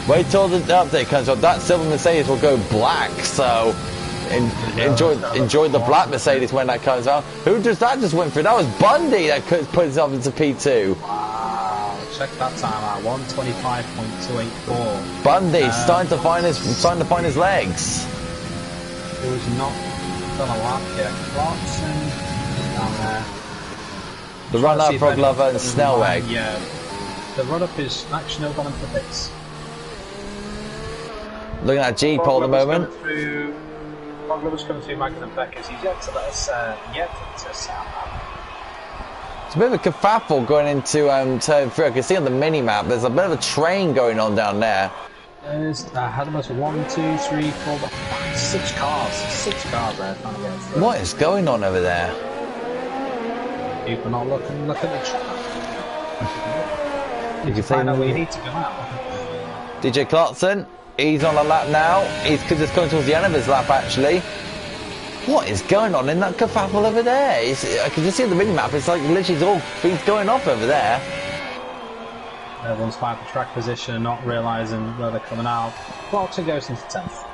Wait till the update comes up. That silver Mercedes will go black, so enjoy the black Mercedes when that comes out. Who just went through? That was Bundy that put himself into P2. Wow, check that time out. 125.284. Bundy starting to find his legs. It was not done a lap yet. Clarkson down there. The run-up for Glover and Snellweg. Yeah, the run-up is actually not gone into the pits. Looking at G-Pole at the moment. Glover's coming through Magnum Beckers. He's yet to let us sound that. It's a bit of a kerfuffle going into turn 3. I can see on the mini-map there's a bit of a train going on down there. There's had about 1, 2, 3, 4, 5, 6 cars. 6 cars there trying to get through. What is going on over there? People not looking at the track. You can find out where you need to go out. DJ Clarkson, he's on a lap now. He's just coming towards the end of his lap actually. What is going on in that kerfuffle over there? I can just see the mini-map. It's like literally all things going off over there. Everyone's fighting for track position and not realising where they're coming out. Clarkson goes into 10th.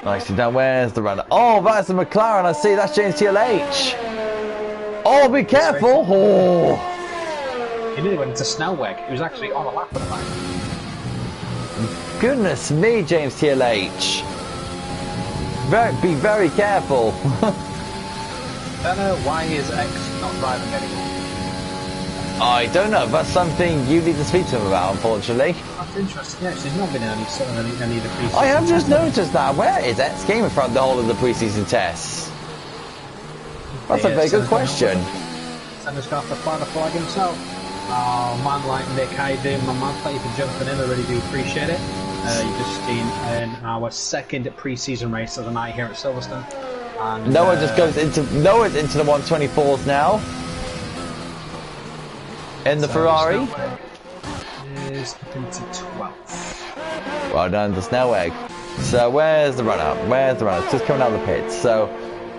Nicely done. Where's the runner? Oh, that's the McLaren. I see. That's James TLH. Oh, be careful! Oh. He nearly went into Snellweg. He was actually on a lap at the moment. Goodness me, James TLH. Be very careful. Don't know why is X not driving anymore. I don't know. That's something you need to speak to him about, unfortunately. That's interesting. Yeah, she's not been in any of the pre-season. I have just noticed that. Where is X Gamer from the whole of the pre-season tests? That's a very good question. Senna's going to have to fly the flag himself. Oh, man like Nick, how you doing, my man? Thank you for jumping in, I really do appreciate it. You've just been in our second pre-season race of the night here at Silverstone. And, Noah just goes into the 124s now. In the Ferrari. Is into 12th. Well done to Snellweg. So where's the runner? Where's the runner? It's just coming out of the pits. So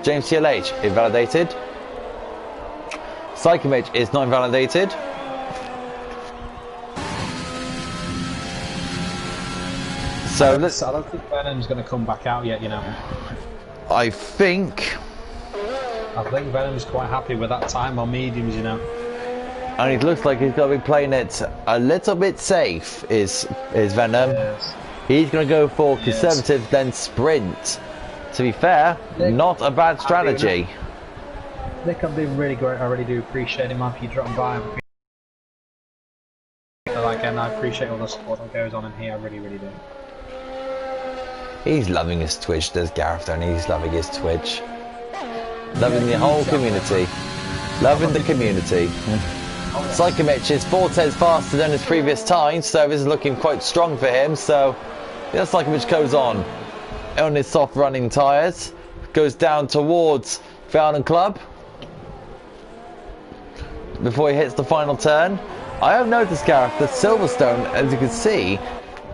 James TLH invalidated. Psychomage is not invalidated. So I don't think Venom's going to come back out yet, you know. I think Venom's quite happy with that time on mediums, you know. And it looks like he's going to be playing it a little bit safe, is Venom. Yes. He's going to go for conservative, then sprint. To be fair, Nick, not a bad strategy. Nick, I'm doing really great. I really do appreciate him after you dropping by. And I appreciate all the support that goes on in here. I really, really do. He's loving his Twitch, does Gareth, don't he? He's loving his Twitch. Loving the whole community. Loving the community. Psychomich is 4 tenths faster than his previous time, so this is looking quite strong for him. So, yeah, Psychomich goes on his soft running tyres, goes down towards Fountain Club before he hits the final turn. I have noticed, Gareth, that Silverstone, as you can see,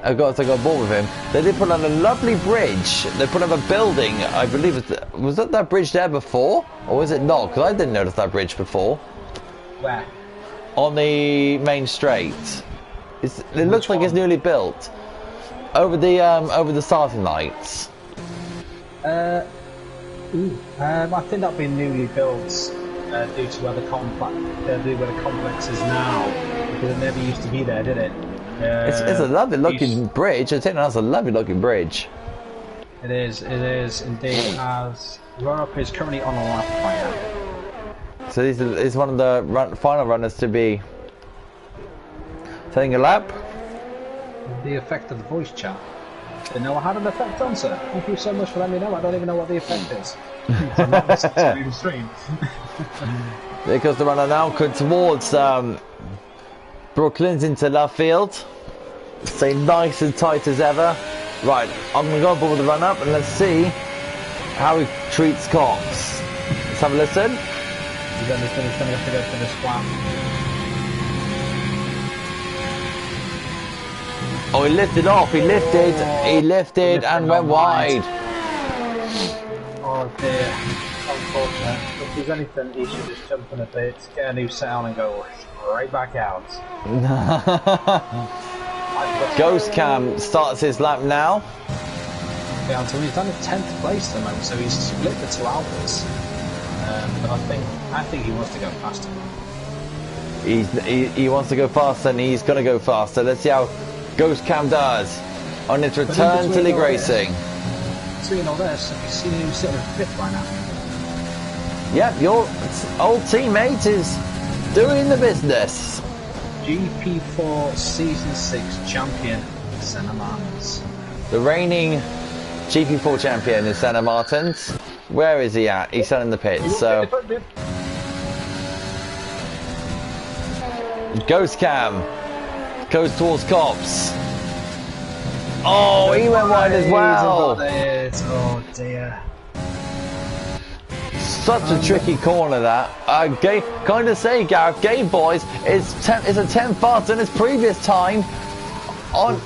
I got bored with him. They did put on a lovely bridge. They put up a building. I believe was that bridge there before, or was it not? Because I didn't notice that bridge before. Where? On the main straight. It looks like it's newly built. Over the starting lights. I think that'd been newly built due to where the complex is now, because it never used to be there, did it? It's a lovely looking bridge. I think that's a lovely looking bridge. It is indeed. As Europe is currently on a lap right now. So this is one of the final runners to be taking a lap. The effect of the voice chat. Didn't know I had an effect on, sir. Thank you so much for letting me know. I don't even know what the effect is. I'm not listening to the stream. There goes the runner now towards Brooklyn's into left field. Stay nice and tight as ever. Right, I'm going to go aboard the run up and let's see how he treats Cox. Let's have a listen. He's going to have to go for the splat. Oh, he lifted off. He lifted and went wide. Oh dear. Unfortunate. If there's anything, he should just jump in a bit, get a new sound and go right back out. Ghost Cam starts his lap now. Yeah, so he's done a 10th place at the moment, so he's split the two Alphas. But I think he wants to go faster. He wants to go faster and he's going to go faster. Let's see how Ghost Cam does on its return to league racing. Between all this, you see him sitting in 5th right now. Yep, your old teammate is doing the business. GP4 Season 6 champion, Senna Martins. The reigning GP4 champion is Senna Martins. Where is he at? He's still in the pits, so... Ghost Cam goes towards Cops. Oh, he went wide as well. Oh dear. Such a tricky corner that. Kind of say, Gareth, Game Boys is a 10 faster than his previous time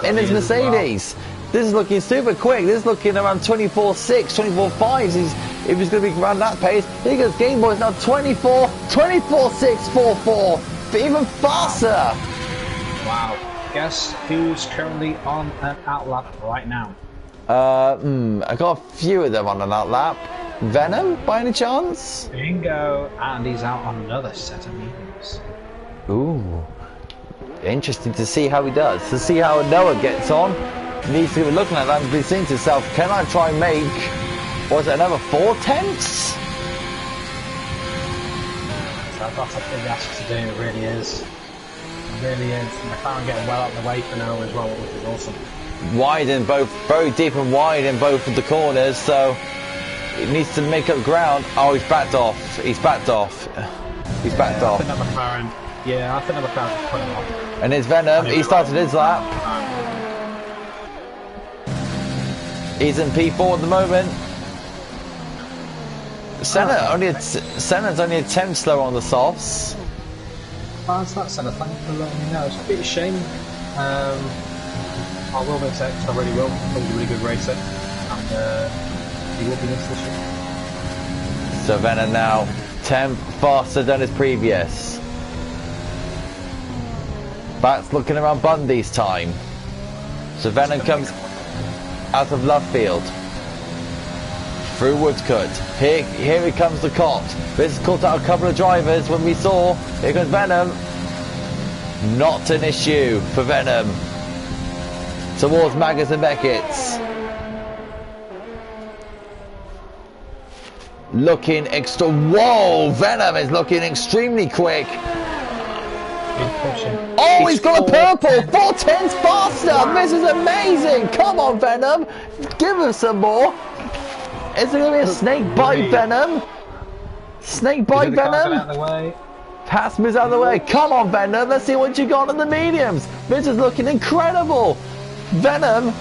in his Mercedes. Well. This is looking super quick. This is looking around 24.6, 24.5. If he's going to be around that pace, here goes Game Boys now 24.644. Even faster. Wow. Guess who's currently on an outlap right now? I got a few of them on an outlap. Venom, by any chance? Bingo, and he's out on another set of mediums. Ooh, interesting to see how he does. To see how Noah gets on. Needs to be looking at that and be saying to himself, can I try and make, was it another 4 tenths? That's a big ask to do, it really is. It really is. And McLaren getting well out of the way for Noah as well, which is awesome. Wide in both, very deep and wide in both of the corners, so he needs to make up ground. Oh, he's backed off. He's backed off. He's backed off. I think that McLaren, I think that McLaren's put him off. And his Venom, he started his lap. He's in P4 at the moment. Senna's only a 10 slow on the softs. Well, that's that, Senna. Thank you for letting me know. It's a bit of a shame. I will miss it, I really will. He's a really good racer. And he will be missed this year. So Venom now 10 faster than his previous. That's looking around Bundy's time. So Venom comes out of left field. Through Woodcut. Here he comes the Cops. This has caught out a couple of drivers when we saw. Here comes Venom. Not an issue for Venom. Towards Maggers and Beckett's. Looking extra. Whoa! Venom is looking extremely quick. Oh, he's got a purple! 4 tenths faster! Wow. This is amazing! Come on, Venom! Give us some more! Is there going to be a snake bite Venom? Snake bite Venom? Pass moves out of the way. Come on, Venom! Let's see what you got in the mediums! This is looking incredible! Venom?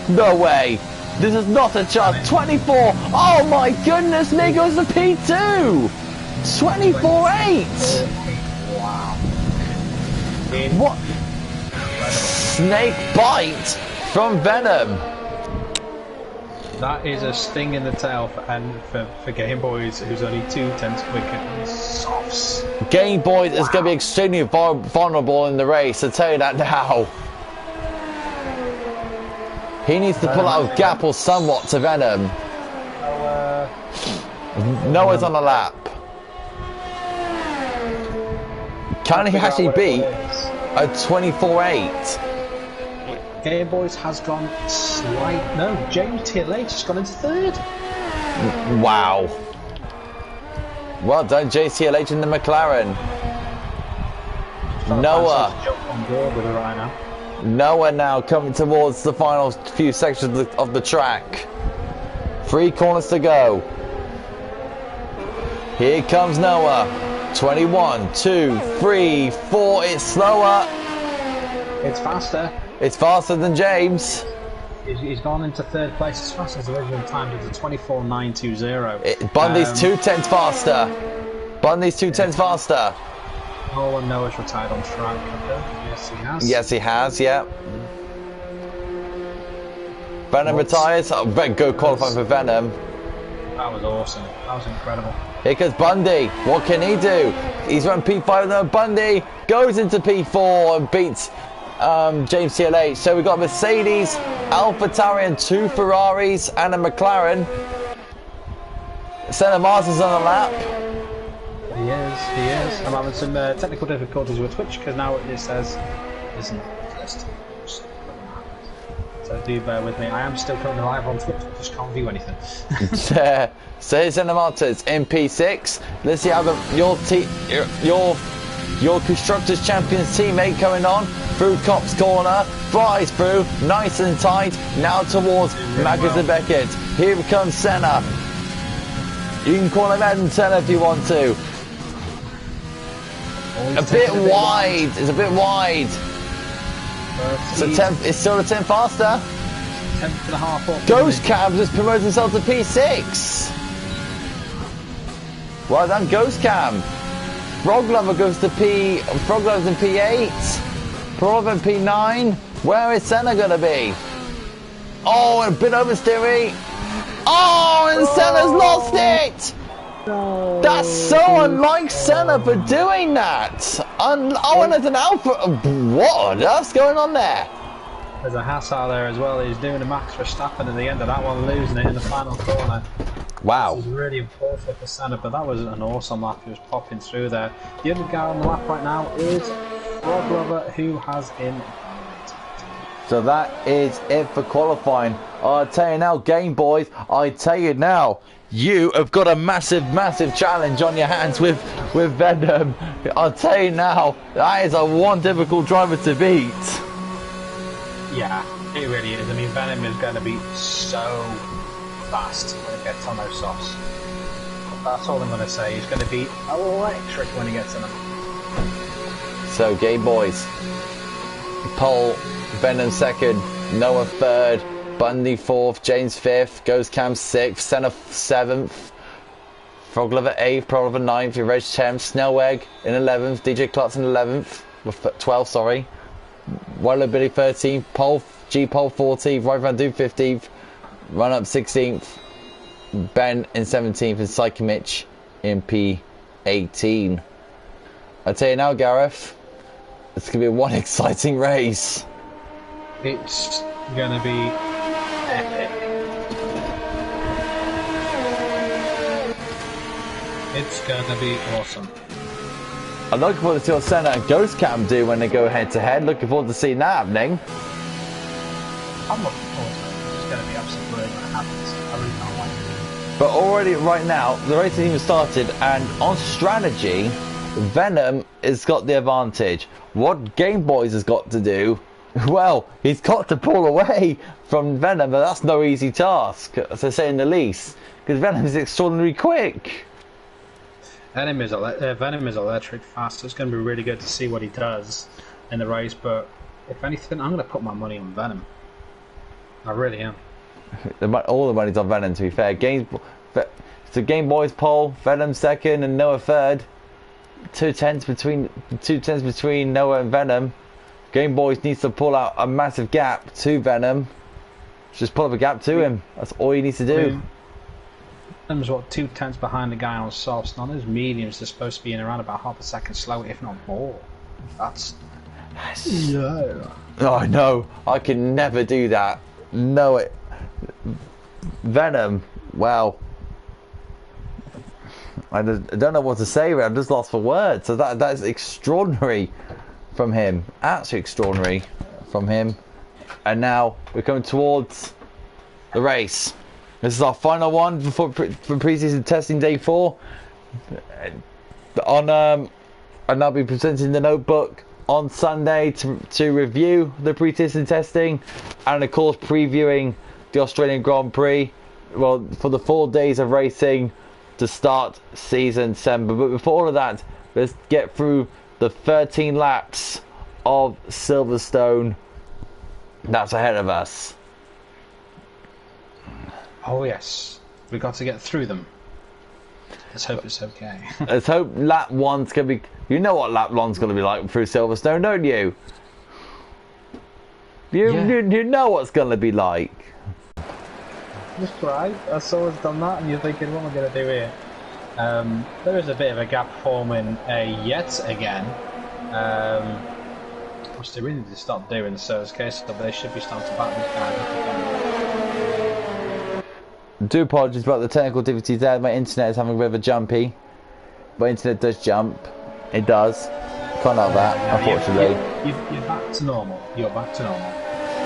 No way! This is not a chance! 24! Oh my goodness me! Goes to P2! 24.8! Wow. What? Snake bite from Venom. That is a sting in the tail for Game Boys, who's only 2 tenths quicker than softs. Game Boys is going to be extremely vulnerable in the race, I'll tell you that now. He needs to pull out a gap or somewhat to Venom. Noah's on a lap. Can he actually beat a 24.8? Game Boys has gone slight. No, James TLH has gone into 3rd. Wow. Well done, JTLH in the McLaren. Noah. Jump on board with her right now. Noah now coming towards the final few sections of the track. 3 corners to go. Here comes Noah. 21, 2, 3, 4. It's slower. It's faster. It's faster than James. He's gone into 3rd place as fast as the original time. It's a 24.920. Bundy's 2/10 faster. Bundy's 2/10 faster. Oh, and Noah's retired on track. Yes, he has. Yes, he has, yeah. Venom retires. Oh, good qualifying for Venom. That was awesome. That was incredible. Here comes Bundy. What can he do? He's run P5 now. Bundy goes into P4 and beats James CLH. So we've got Mercedes, AlphaTauri and 2 Ferraris and a McLaren. Senna Martin's on the lap. He is. I'm having some technical difficulties with Twitch because now it says isn't first. So do bear with me. I am still currently live on Twitch, I just can't view anything. So here's Senna Martin's in P6. Let's see how your Constructors Champions teammate coming on through Cop's corner, flies through, nice and tight, now towards Magnus and Beckett. Here comes Senna. You can call him Ed and Senna if you want to. A bit wide. It's a bit wide. It's still a 10 faster. 10.5 up. Ghost Cam just promotes himself to P6. Well done, Ghost Cam. Frog Lover goes to Frog Lover's in P8. Frog in P9. Where is Senna gonna be? Oh, a bit oversteery. Oh, and Senna's lost it. No. That's so unlike Senna for doing that. And it's an Alpha. What on earth's going on there? There's a Hassar there as well. He's doing a Max Verstappen at the end of that one, losing it in the final corner. Wow. This was really unfortunate for Senna, but that was an awesome lap. He was popping through there. The other guy on the lap right now is Rob Lover, who has been. So that is it for qualifying. I'll tell you now, Game Boys, I tell you now, you have got a massive challenge on your hands with Venom. I'll tell you now, that is one difficult driver to beat. Yeah, it really is. I mean, Venom is going to be so fast when it gets on those softs. That's all I'm going to say. He's going to be electric when he gets in them. So, Game Boys, pole, Venom 2nd, Noah 3rd, Bundy 4th, James 5th, Ghost Cam 6th, Senna 7th, Frog Lover 8th, Pro Lover 9th, Reg 10th, Snell Egg in 11th, DJ Klotz in 11th, 12th, sorry, Willow Billy 13th, Pole, G Pole 14th, Right Van Do 15th, Run Up 16th, Ben in 17th, and Psyche Mitch in P18. I tell you now, Gareth, it's going to be one exciting race. It's going to be epic. It's going to be awesome. I'm looking forward to see what Senna and Ghost Cam do when they go head to head. Looking forward to seeing that happening. I'm looking forward to it. It's going to be absolutely brilliant when it happens. I really can't wait. But already right now, the race hasn't even started, and on strategy, Venom has got the advantage. What Game Boys has got to do, well, he's got to pull away from Venom, but that's no easy task, to say in the least, because Venom is extraordinarily quick. Venom is electric fast, so it's going to be really good to see what he does in the race, but if anything, I'm going to put my money on Venom. I really am. All the money's on Venom, to be fair. So Game Boys pole, Venom 2nd and Noah 3rd. 2/10 between Noah and Venom. Game Boys needs to pull out a massive gap to Venom. Just pull up a gap to him. That's all he needs to do. Venom's what, 2/10 behind the guy on softs. On those mediums, they're supposed to be in around about half a second slow, if not more. That's yeah. Oh no, I can never do that. No, Venom. Wow. I don't know what to say, but I'm just lost for words. So that's extraordinary from him. Absolutely extraordinary from him. And now we're coming towards the race. This is our final one for pre-season testing day 4. And I'll be presenting the notebook on Sunday to review the pre-season testing and of course previewing the Australian Grand Prix. Well, for the 4 days of racing to start season December. But before all of that, let's get through the 13 laps of Silverstone that's ahead of us. Oh yes, we got to get through them. Let's hope it's okay. Let's hope lap 1's gonna be. You know what lap 1's gonna be like through Silverstone, don't you? You know what's gonna be like. Just right. That's always done that, and you're thinking, what am I going to do here? There is a bit of a gap forming yet again, which they really need to start doing. So, in this case, they should be starting to back these guys up again. Do apologise about the technical difficulties there. My internet is having a bit of a jumpy. My internet does jump. It does. Can't have that, unfortunately. You're back to normal. You're back to normal.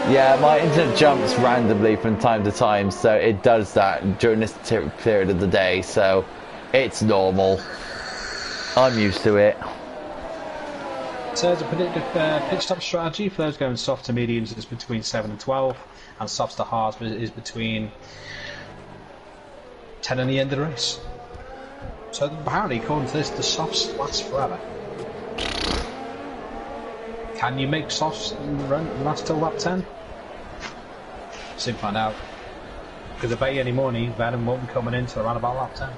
Yeah, my internet jumps randomly from time to time, so it does that during this period of the day, so it's normal. I'm used to it. So the predicted pit stop strategy for those going soft to mediums is between 7 and 12, and softs to hards is between 10 and the end of the race. So apparently, according to this, the softs last forever. Can you make softs last till lap 10? Soon find out. Because I bet you any money, Venom won't be coming in till around about lap 10.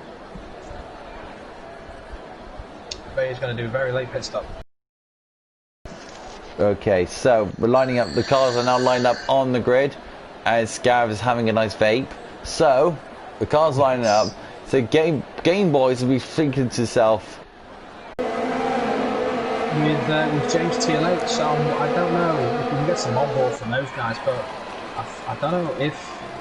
I bet he's going to do a very late pit stop. Okay, so we're lining up. The cars are now lined up on the grid, as Scav is having a nice vape. So the cars lining up. So Game Boys will be thinking to himself. With James TL8, so I don't know if we can get some on board from those guys, but I don't know if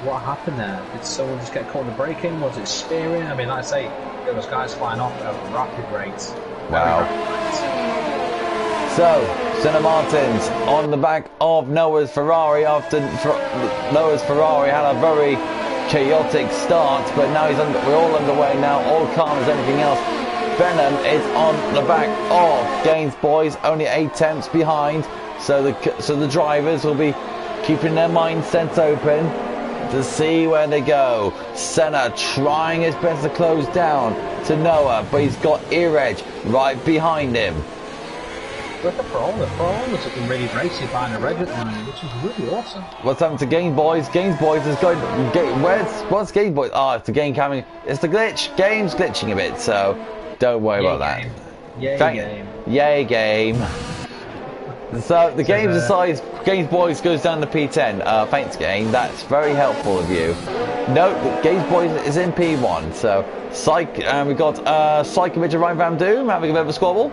what happened there. Did someone just get caught in the braking? Was it steering? I mean, like I say, there was guys flying off at a rapid rate. Wow. So, Senna Martins on the back of Noah's Ferrari after Noah's Ferrari had a very chaotic start, but now we're all underway now, all calm as anything else. Venom is on the back of Gaines Boys, only 8 tenths behind, so the drivers will be keeping their mindsets open to see where they go. Senna trying his best to close down to Noah, but he's got ear edge right behind him. Look at Ferrari looking really racy behind the red at the moment, which is really awesome. What's happened to Gaines Boys? Gaines Boys is going. What's Gaines Boys? Oh, it's the game coming. It's the glitch. Game's glitching a bit, so don't worry about that. Yay game. So the game decides Games Boys goes down to P10. Thanks game, that's very helpful of you. Note that Games Boys is in P1. So we've got Psychometer Ryan Van Doom having a bit of a squabble.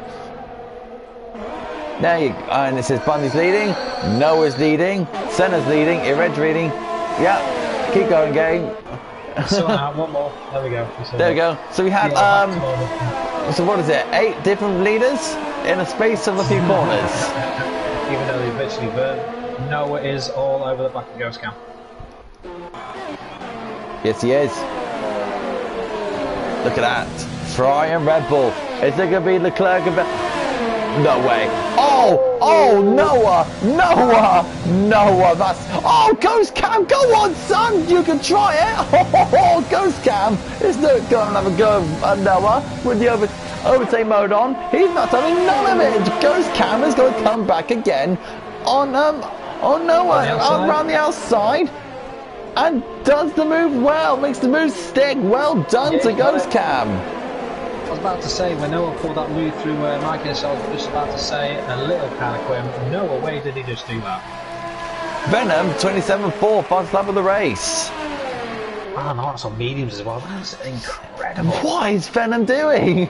There you go, and it says Bundy's leading, Noah's leading, Senna's leading, Ired's leading. Yeah, keep going game. So one more. There we go. There we go. So we had so what is it? 8 different leaders in a space of a few corners. Even though they've literally burned, Noah is all over the back of Ghost Cam. Yes, he is. Look at that. Ferrari and Red Bull. Is it going to be Leclerc and no way. Oh, Noah, that's, Ghost Cam, go on, son, you can try it. Oh, Ghost Cam is going to have a go at Noah with the overtake mode on. He's not having none of it. Ghost Cam is going to come back again on Noah around the outside and does the move well, makes the move stick. Well done to Ghost Cam. I was about to say, when Noah pulled that move through Mike, I was just about to say a little kind of quim. No way did he just do that. Venom, 27.4, fastest lap of the race. Oh no, it's on mediums as well. That's incredible. What is Venom doing?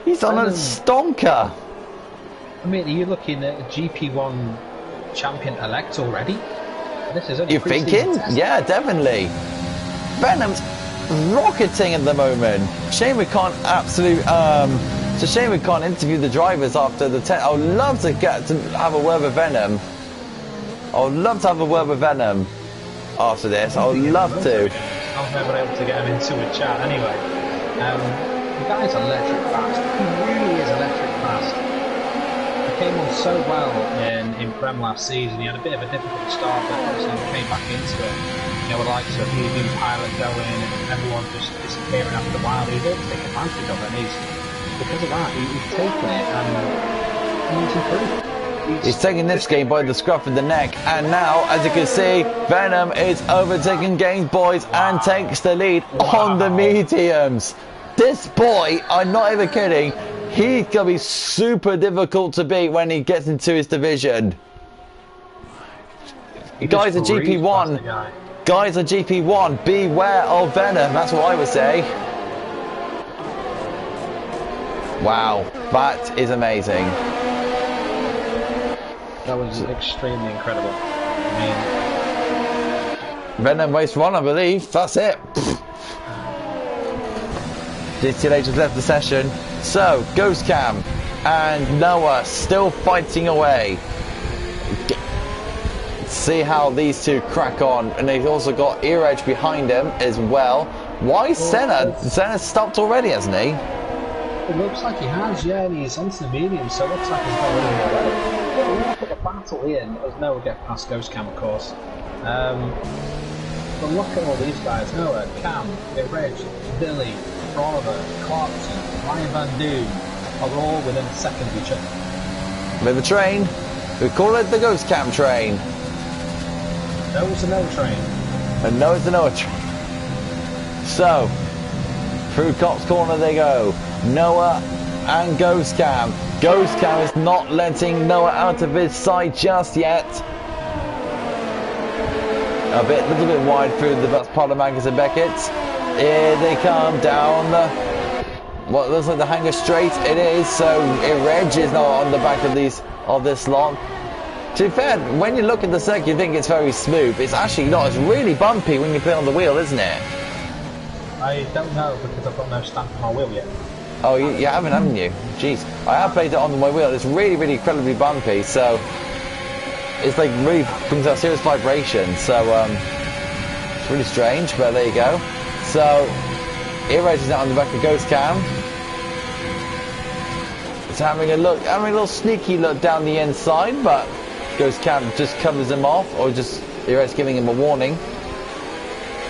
He's on a stonker. I mean, are you looking at GP1 champion-elect already? This is only You're thinking? Yeah, definitely. Venom's rocketing at the moment. Shame we can't it's a shame we can't interview the drivers after the 10. I would love to get to have a word with Venom. I would love to have a word with Venom after this. I would love to. I've never been able to get him into a chat anyway. The guy's electric fast. He really is electric fast. came on so well in Prem last season. He had a bit of a difficult start, but obviously he came back into it. You know, with the likes of new pilot going and everyone just disappearing after a while. He was able to take advantage of it. And because of that, he's taken it and he's improved. He's taking this game by the scruff of the neck, and now, as you can see, Venom is overtaking Games Boys and takes the lead on the mediums. This boy, I'm not even kidding, he's going to be super difficult to beat when he gets into his division. Guys at GP1, guys at GP1, beware of Venom, that's what I would say. Wow, that is amazing. That was extremely incredible. I mean, Venom race 1, I believe. That's it. GTLA just left the session. So, Ghost Cam and Noah still fighting away. See how these two crack on. And they've also got Ear Edge behind him as well. Why Senna? Senna's stopped already, hasn't he? It looks like he has, yeah, and he's onto the medium, so it looks like he's got rid of it already. We're going to put the battle in, as Noah get past Ghost Cam, of course. But look at all these guys: Noah, Cam, Reg, Billy, Oliver, Clarkson, Ryan Van Doom are all within a second of each other. With the train, we call it the Ghost Cam train. Noah's the Noah train. And Noah's the Noah train. So, through Cops Corner they go. Noah and Ghost Cam. Ghost Cam is not letting Noah out of his sight just yet. A little bit wide through the best part of Magnus and Beckett. Here they come down the, what looks like the hanger straight. It is. So Reg is now on the back of this lot. To be fair, when you look at the circuit, you think it's very smooth. It's actually not. It's really bumpy when you put it on the wheel, isn't it? I don't know because I've got no stamp on my wheel yet. Oh, you haven't you? Jeez. I have played it on my wheel. It's really, really incredibly bumpy, so it's like really brings out serious vibration. So it's really strange, but there you go. So Earage is now on the back of Ghost Cam. It's having a little sneaky look down the inside, but Ghost Cam just covers him off, or just Earage giving him a warning.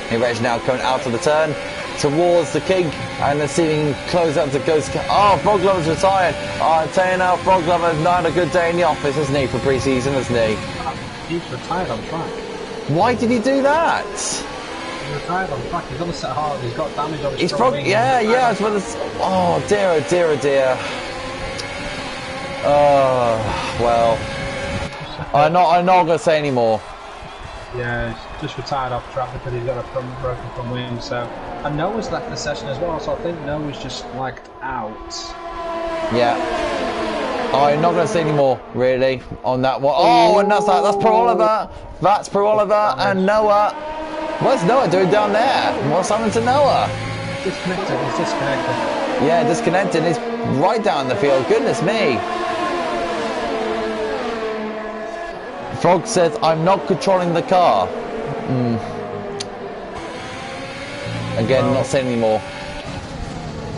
Earage now coming out of the turn towards the King, and they're seeing close up to Ghost Cam. Oh, Frog Lover's retired. Oh, I'm telling you now, Frog Lover's not had a good day in the office, isn't he, for pre-season, isn't he? He's retired on track. Why did he do that? He's retired on track. He's on the set hard. He's got damage on his He's Frog. Yeah. As well as. Oh dear, oh dear, oh dear. Oh well. I'm not gonna say any more. Yeah, he's just retired off track because he's got a broken front wing. So, and Noah's left the session as well. So I think Noah's just lagged out. Yeah. I'm not going to say any more, really, on that one. Oh, and that's that. That's Pro Oliver. That's Pro Oliver and Noah. What's Noah doing down there? What's happened to Noah? Disconnected. He's disconnected. Yeah, disconnected. He's right down the field. Goodness me. Frog says, I'm not controlling the car. Again, not saying any more.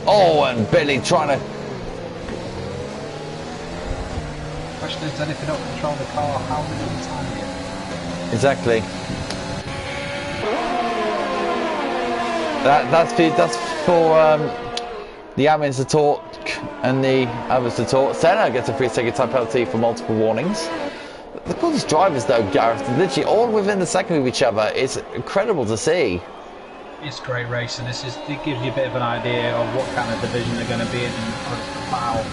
Oh, and Billy trying to... Question is then if you don't control the car, how will you time it? Exactly. That's for the admins to talk and the others to talk. Senna gets a 3-second time penalty for multiple warnings. Look at all these drivers though, Gareth, literally all within the second of each other. It's incredible to see. It's great racing. It gives you a bit of an idea of what kind of division they're going to be in. Battle.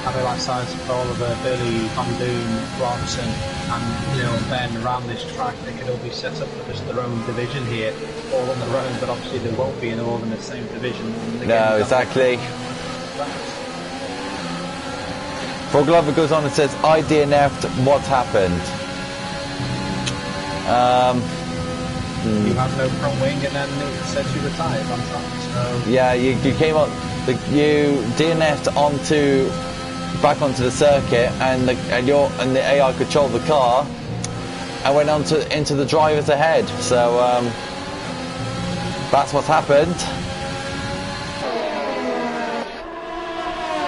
Have they like size for Oliver, Billy, Van Doom, Clarkson, and Ben around this track. They could all be set up for just their own division here, all on their own. But obviously they won't be all in the same division. No, exactly. Frog Lover goes on and says, I DNF'd, what happened? You have no front wing and then it says you retired on track, so... Yeah, you came on, you DNF'd back onto the circuit and the AI controlled the car and went into the drivers ahead, so that's what's happened.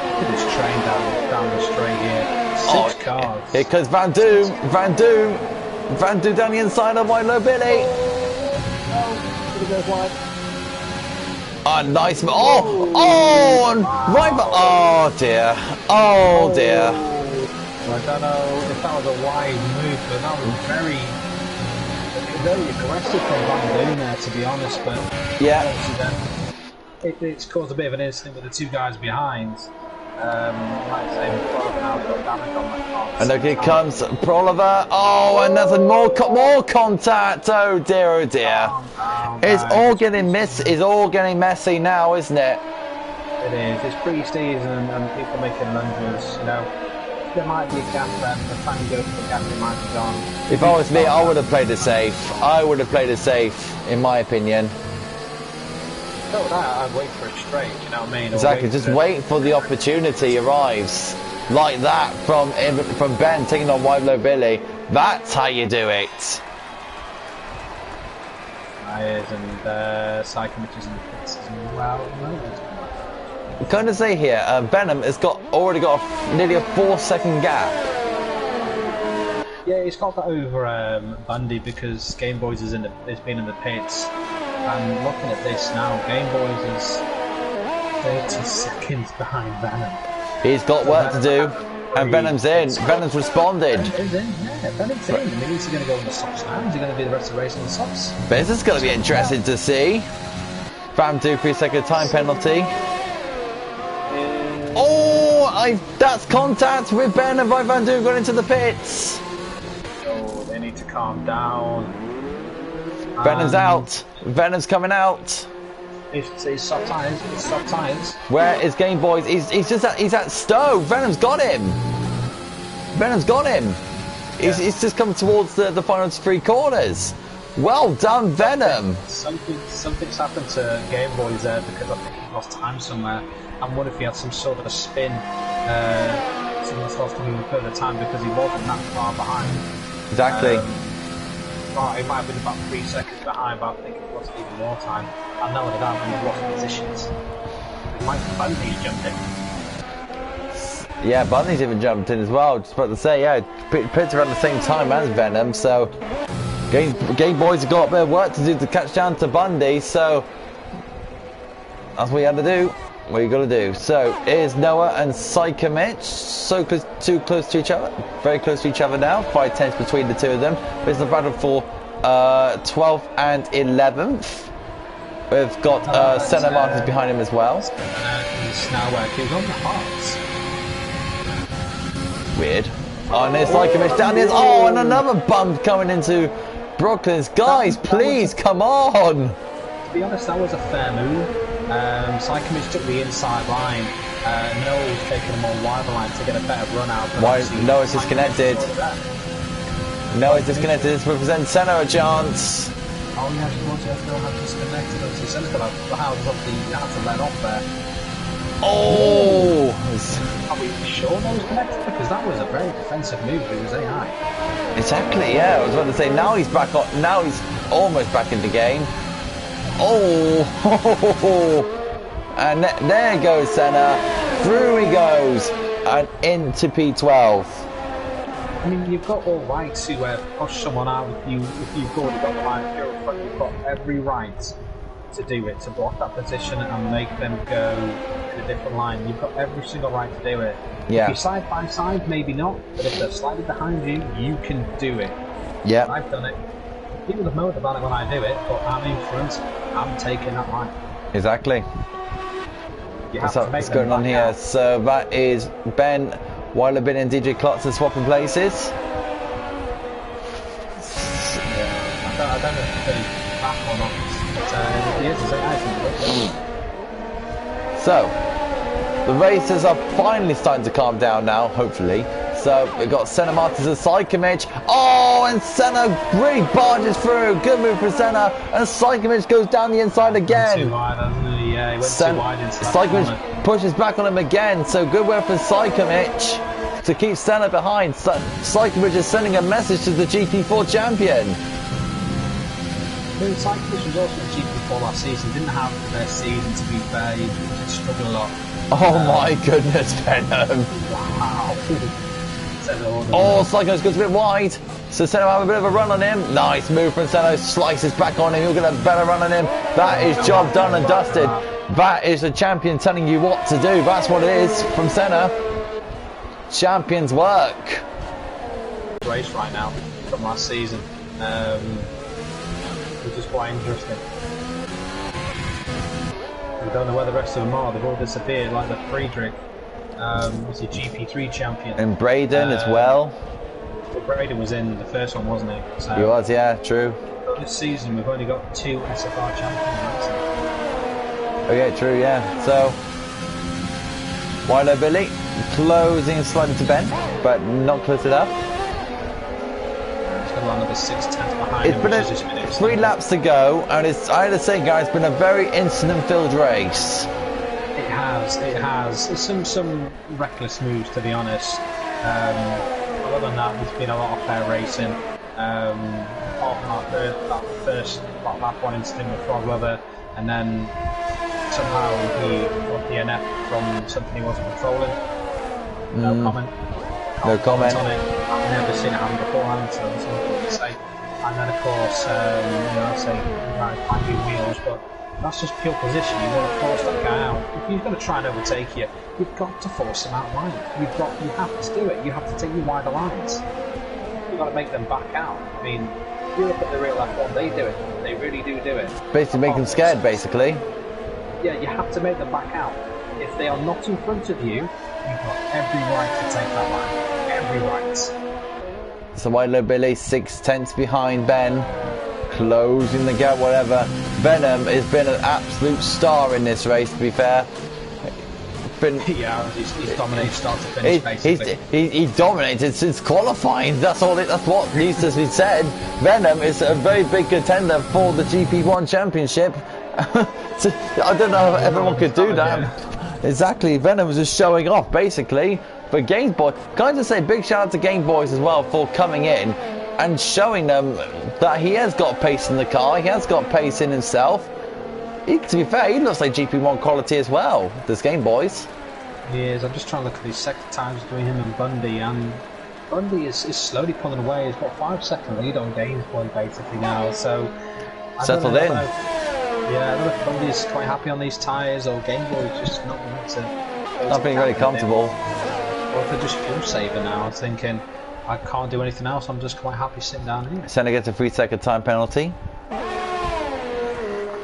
Look at this train down the straight here. cars. Here comes Van Doom. Van Doom. Van Doom down the inside of White Low Billy. Oh, nice. Oh, oh, and right. Oh dear. Oh dear. I don't know if that was a wise move, but that was very aggressive from Van Doom there, to be honest. But yeah, it's caused a bit of an incident with the two guys behind. Like I say, now got damage on that car. And look, here comes Proliver. Oh, and there's more contact. Oh dear, oh dear. It's all getting messy now, isn't it? It is. It's pre-season and people making lunges. You know, there might be a gap there. But the time you go for the gap, it might be gone. If I was me, I would have played it safe. I would have played it safe, in my opinion. So I'd wait for it straight, you know what I mean? Exactly, just wait for the opportunity arrives. Like that from Ben taking on White Low Billy. That's how you do it. And Psychomich is in the pits as well. I'm going to say here, Venom has already got nearly a 4-second gap. Yeah, he's got that over Bundy because Game Boys has been in the pits. And looking at this now, Game Boys is 30 seconds behind Venom. He's got work to do, and Venom's in. Venom's responded. Venom's in, yeah, Venom's in. I mean, is he going to go on the softs now? Is he going to do the rest of the race on the softs? This is going to be interesting to see. Van do 3-second time penalty. Oh, that's contact with Ben and Van Doom going into the pits. Oh, they need to calm down. Venom's out. Venom's coming out. It's soft tires. It's soft tires. Where is Game Boys? He's at Stowe. Venom's got him. Venom's got him. Yeah. He's just coming towards the final 3 corners. Well done, Venom. Something's happened to Game Boys there because I think he lost time somewhere. And what if he had some sort of a spin? Someone's lost him even further time because he wasn't that far behind. Exactly. It might have been about 3 seconds behind, but I think it lost even more time. And not only that, when he lost positions, it might be Bundy who jumped in. Yeah, Bundy's even jumped in as well. Just about to say, yeah, pits around the same time as Venom, so Game Boys have got a bit of work to do to catch down to Bundy, so that's what you had to do. What you got to do. So here's Noah and Psychomich, so too close to each other, very close to each other now. 5 tenths between the two of them. It's the battle for 12th and 11th. We've got Senna Marcus behind him as well. He's now working on the hearts. Weird. Oh, and there's Psychomich down there. Oh, and another bump coming into Brooklyn's. Guys, please come on. To be honest, that was a fair move. Psychomich took the inside line. Noel's taking a more wider line to get a better run out. Noah's disconnected. Noah's disconnected. This represents Senna a chance. Oh yeah, Noel has disconnected. Obviously, Senna's got to have to let off there. Oh! Are we sure Noel's connected? Because that was a very defensive move. It was AI. Exactly. Yeah, I was about to say. Now he's back on. Now he's almost back in the game. Oh, and there goes Senna, through he goes, and into P12. I mean, you've got all right to push someone out if you've already got the line, if you're in front, you've got every right to do it, to block that position and make them go in a different line. You've got every single right to do it. Yeah. If you're side by side, maybe not, but if they're slightly behind you, you can do it. Yeah. I've done it. People have moaned about it when I do it, but I'm in front, I'm taking that line. Exactly. What's going on here? Out. So that is Ben, Weiler, Ben and DJ Klotz are swapping places. Yeah, I don't know if he's back or not, but he is, So, the races are finally starting to calm down now, hopefully. So we've got Senna Martins and Psychomich. Oh, and Senna really barges through. Good move for Senna. And Psychomich goes down the inside again. Too wide, hasn't he? Yeah, he went too wide inside. Psychomich pushes back on him again. So good work for Psychomich to keep Senna behind. Psychomich is sending a message to the GP4 champion. Psychomich was also in GP4 last season. Didn't have the best season, to be fair. He did struggle a lot. Oh my goodness, Venom. Wow. Says Oh, Psycho's goes a bit wide. So Senna have a bit of a run on him. Nice move from Senna. Slices back on him. He'll get a better run on him. That is job done and dusted. That is the champion telling you what to do. That's what it is from Senna. Champion's work. Race right now from last season, which is quite interesting. We don't know where the rest of them are. They've all disappeared, like the Friedrich. Was a GP3 champion. And Braden as well. Well, Braden was in the first one, wasn't he? So he was, yeah, true. This season we've only got 2 SFR champions. Oh yeah, true, yeah. So, Wilo Billy closing slightly to Ben, but not close enough. It's got another 6/10 behind it's him, been 3 laps to go, and I had to say, guys, it's been a very incident-filled race. It has. There's some reckless moves, to be honest. Other than that, there's been a lot of fair racing. Apart from that first lap one incident with Frog Lover, and then somehow he got DNF from something he wasn't controlling. No comment. No comment on it. I've never seen it happen beforehand, so that's all I can say. And then of course, I say find your wheels, but that's just pure position. You want to force that guy out. If he's going to try and overtake you, you've got to force him out wide. You have to do it. You have to take your wider lines. You've got to make them back out. I mean, if you look at the real F1, they do it. They really do it. Basically make them scared, basically. Yeah, you have to make them back out. If they are not in front of you, you've got every right to take that line. Every right. So Wilo Billy 6/10 behind Ben. Closing the gap, whatever. Venom has been an absolute star in this race, to be fair. Yeah, he's dominated start to finish, basically. He dominated since qualifying. That's what needs to be said. Venom is a very big contender for the GP1 championship. I don't know if everyone could do that. Exactly, Venom was just showing off, basically. But Game Boy, can I just say big shout out to Game Boys as well for coming in and showing them that he has got pace in the car, he has got pace in himself. To be fair, he looks like GP1 quality as well, this Game Boys. He is. I'm just trying to look at these second times between him and Bundy, and Bundy is slowly pulling away. He's got 5-second lead on Game Boy basically now, so... Settled in. Yeah, I don't know if Bundy's quite happy on these tyres, or Game Boy's just not willing to... Not being very comfortable. Or if they're just fuel saver now, thinking, I can't do anything else, I'm just quite happy sitting down here. Senna gets a 3-second time penalty.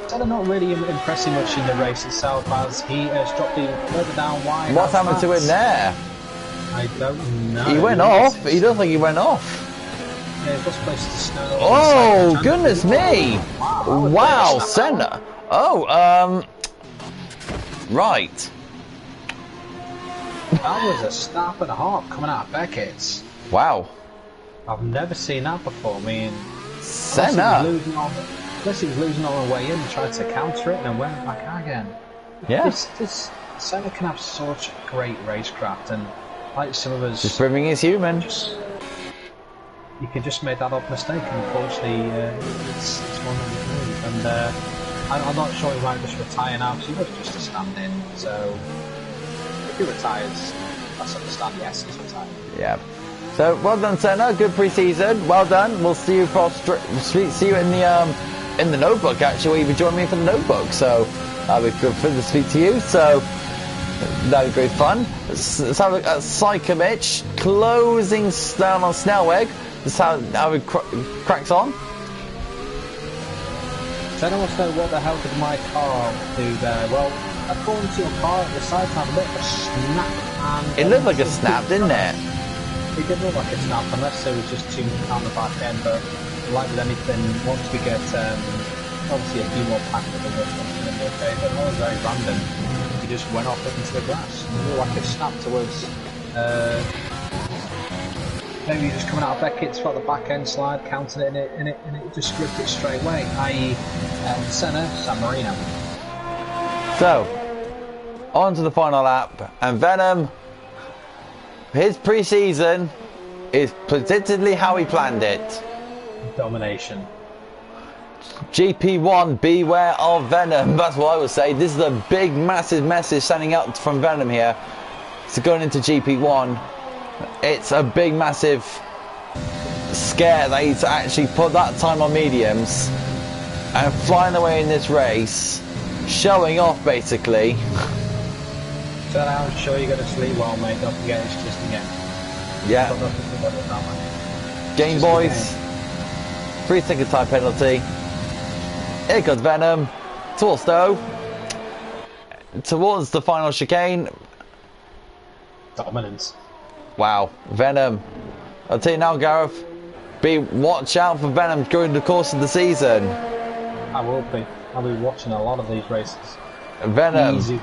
Senna not really impressing much in the race itself, as he has dropped even further down wide. What's happened to him there? I don't know. He went off. He looks like he went off. Yeah, he's just placed to snow. Oh, goodness me! Wow, Senna. Oh, right. That was a snap and a half coming out of Beckett's. Wow. I've never seen that before. I mean, Senna. Unless he was losing on the way in, tried to counter it, and then went back out again. Yeah. This Senna can have such great racecraft, and like some of us, just proving he's human. You can just make that odd mistake, and unfortunately, it's one that we lose. And I'm not sure he might just retire now, because he was just a stand-in. So if he retires, that's understand. Yes, he's retired. Yeah. So well done, Senna. Good pre-season. Well done. We'll see you see you in the notebook. Actually, you'll be joining me for the notebook. So that'll be good for to speak to you. So that'll be great fun. Let's have a Psycho Mitch closing down on Snellweg. That's how it cracks on. Senna wants to know what the hell did my car do there. Well, according to your car, the side had a bit of a snap. And it looked like a snap, didn't it? It did look like a snap, unless there was just too much on the back end. But like with anything, once we get obviously a few more packs of the list, it'll be okay. But that was very random. He just went off into the grass. It looked like a snap towards. Maybe just coming out of Beckett's, got the back end slide, counted it, and it just gripped it straight away. I.e., Senna, San Marino. So, on to the final lap, and Venom. His pre-season is predictably how he planned it. Domination. GP1, beware of Venom. That's what I would say. This is a big, massive message sending out from Venom here. So going into GP1, it's a big, massive scare that he's actually put that time on mediums and flying away in this race, showing off basically. So I'm sure you're going to sleep well, mate. Don't forget, it's just a game. Yeah. Game boys. 3-second time penalty. Here comes Venom. Towards the final chicane. Dominance. Wow, Venom. I'll tell you now, Gareth. Watch out for Venom during the course of the season. I will be. I'll be watching a lot of these races. Venom. Easy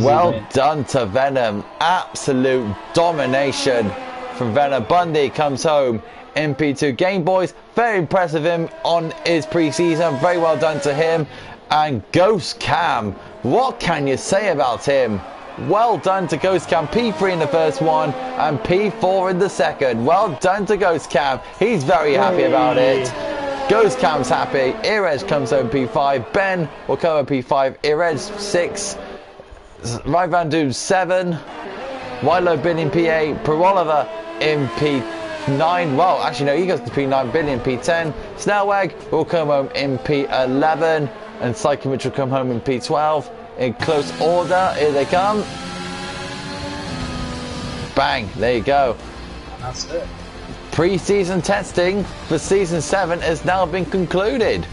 well win. done to Venom. Absolute domination from Venom. Bundy comes home in P2. Game Boys, very impressive him on his pre-season. Very well done to him. And Ghost Cam, what can you say about him? Well done to Ghost Cam. P3 in the first one and P4 in the second. Well done to Ghost Cam. He's very happy about it. Ghost Cam's happy. Iraj comes home P5. Ben will come home P5. Iraj 6. Right Van Doom 7. Wilo Bin in P8. Peroliver in P9. Well, actually no, he goes to P9. Bin in P10. Snellweg will come home in P11. And Psychomich will come home in P12. In close order, here they come. Bang, there you go. That's it. Pre-season testing for Season 7 has now been concluded.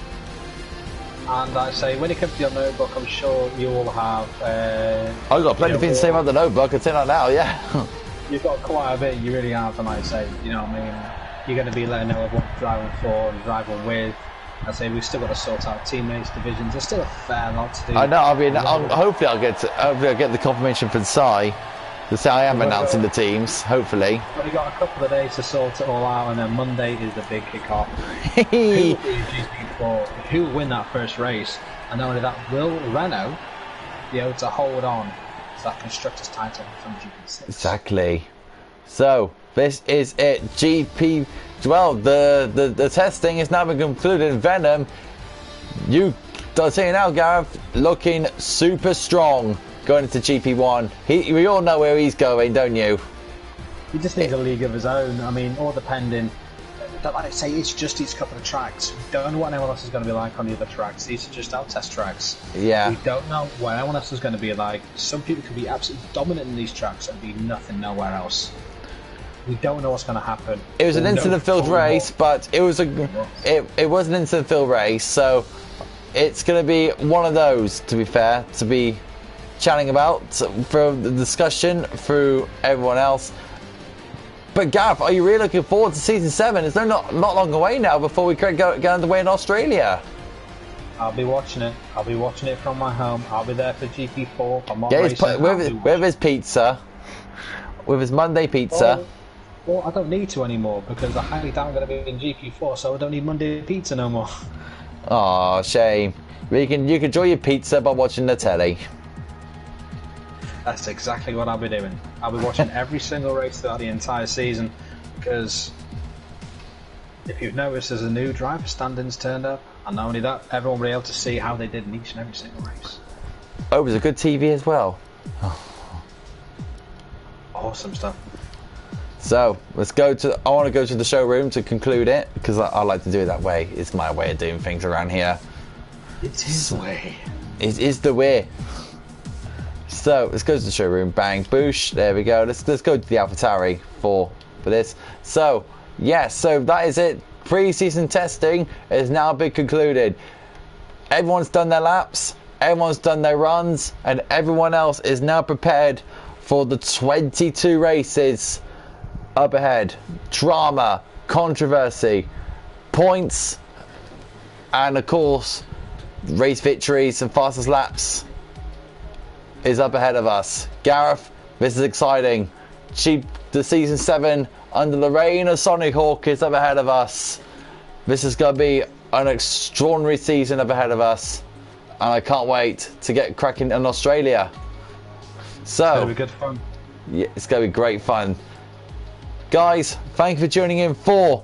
And I say, when it comes to your notebook, I'm sure you will have... I've got plenty of things to say about the notebook, I'll tell you that now, yeah. You've got quite a bit, you really have, and like I say, you know what I mean? You're going to be letting know of what you're driving for and driving with. I say we've still got to sort out teammates, divisions. There's still a fair lot to do. I know. I mean, hopefully I'll get the confirmation from Sai to say I am announcing the teams. Hopefully. But we've got a couple of days to sort it all out, and then Monday is the big kick-off. Who will be in GP4? Who will win that first race? And not only that, will Renault be able to hold on to that constructors' title from GP6? Exactly. So this is it. GP. Well, the testing has now been concluded. Venom, I'll tell you now, Gareth, looking super strong going into GP1. We all know where he's going, don't you? He just needs a league of his own. I mean, all depending. Like I say, it's just these couple of tracks. We don't know what anyone else is going to be like on the other tracks. These are just our test tracks. Yeah. We don't know what anyone else is going to be like. Some people could be absolutely dominant in these tracks and be nothing nowhere else. We don't know what's going to happen. It was an incident-filled race, but it was an incident-filled race, so it's going to be one of those, to be fair, to be chatting about for the discussion through everyone else. But Gareth, are you really looking forward to Season 7? It's not long away now before we get underway in Australia. I'll be watching it. I'll be watching it from my home. I'll be there for GP4. I'm not with his pizza. With his Monday pizza. Well, I don't need to anymore because I highly doubt I'm going to be in GP4, so I don't need Monday pizza no more. Oh, shame. You can enjoy your pizza by watching the telly. That's exactly what I'll be doing. I'll be watching every single race throughout the entire season because if you've noticed, there's a new driver standings turned up, and not only that, everyone will be able to see how they did in each and every single race. Oh, it was a good TV as well. Awesome stuff. So let's go to. I want to go to the showroom to conclude it because I like to do it that way. It's my way of doing things around here. It's his way. It is the way. So let's go to the showroom. Bang, boosh. There we go. Let's go to the AlphaTauri for this. So yes, so that is it. Pre-season testing has now been concluded. Everyone's done their laps. Everyone's done their runs, and everyone else is now prepared for the 22 races up ahead. Drama, controversy, points, and of course race victories and fastest laps is up ahead of us. Gareth, this is exciting. The Season 7 under the reign of Sonic Hawk is up ahead of us. This is going to be an extraordinary season up ahead of us, and I can't wait to get cracking in Australia. So It's going to be good fun. Yeah, it's going to be great fun. Guys, thank you for tuning in for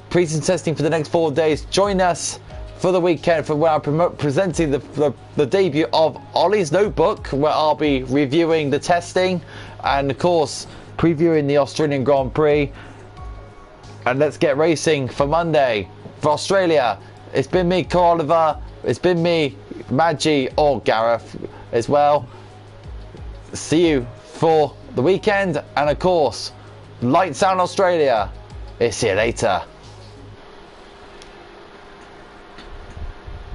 pre-season testing for the next 4 days. Join us for the weekend for where I'm presenting the debut of Ollie's Notebook, where I'll be reviewing the testing and, of course, previewing the Australian Grand Prix. And let's get racing for Monday for Australia. It's been me, Cole Oliver. It's been me, Maggie, or Gareth as well. See you for the weekend. And, of course, lights out Australia. See you later.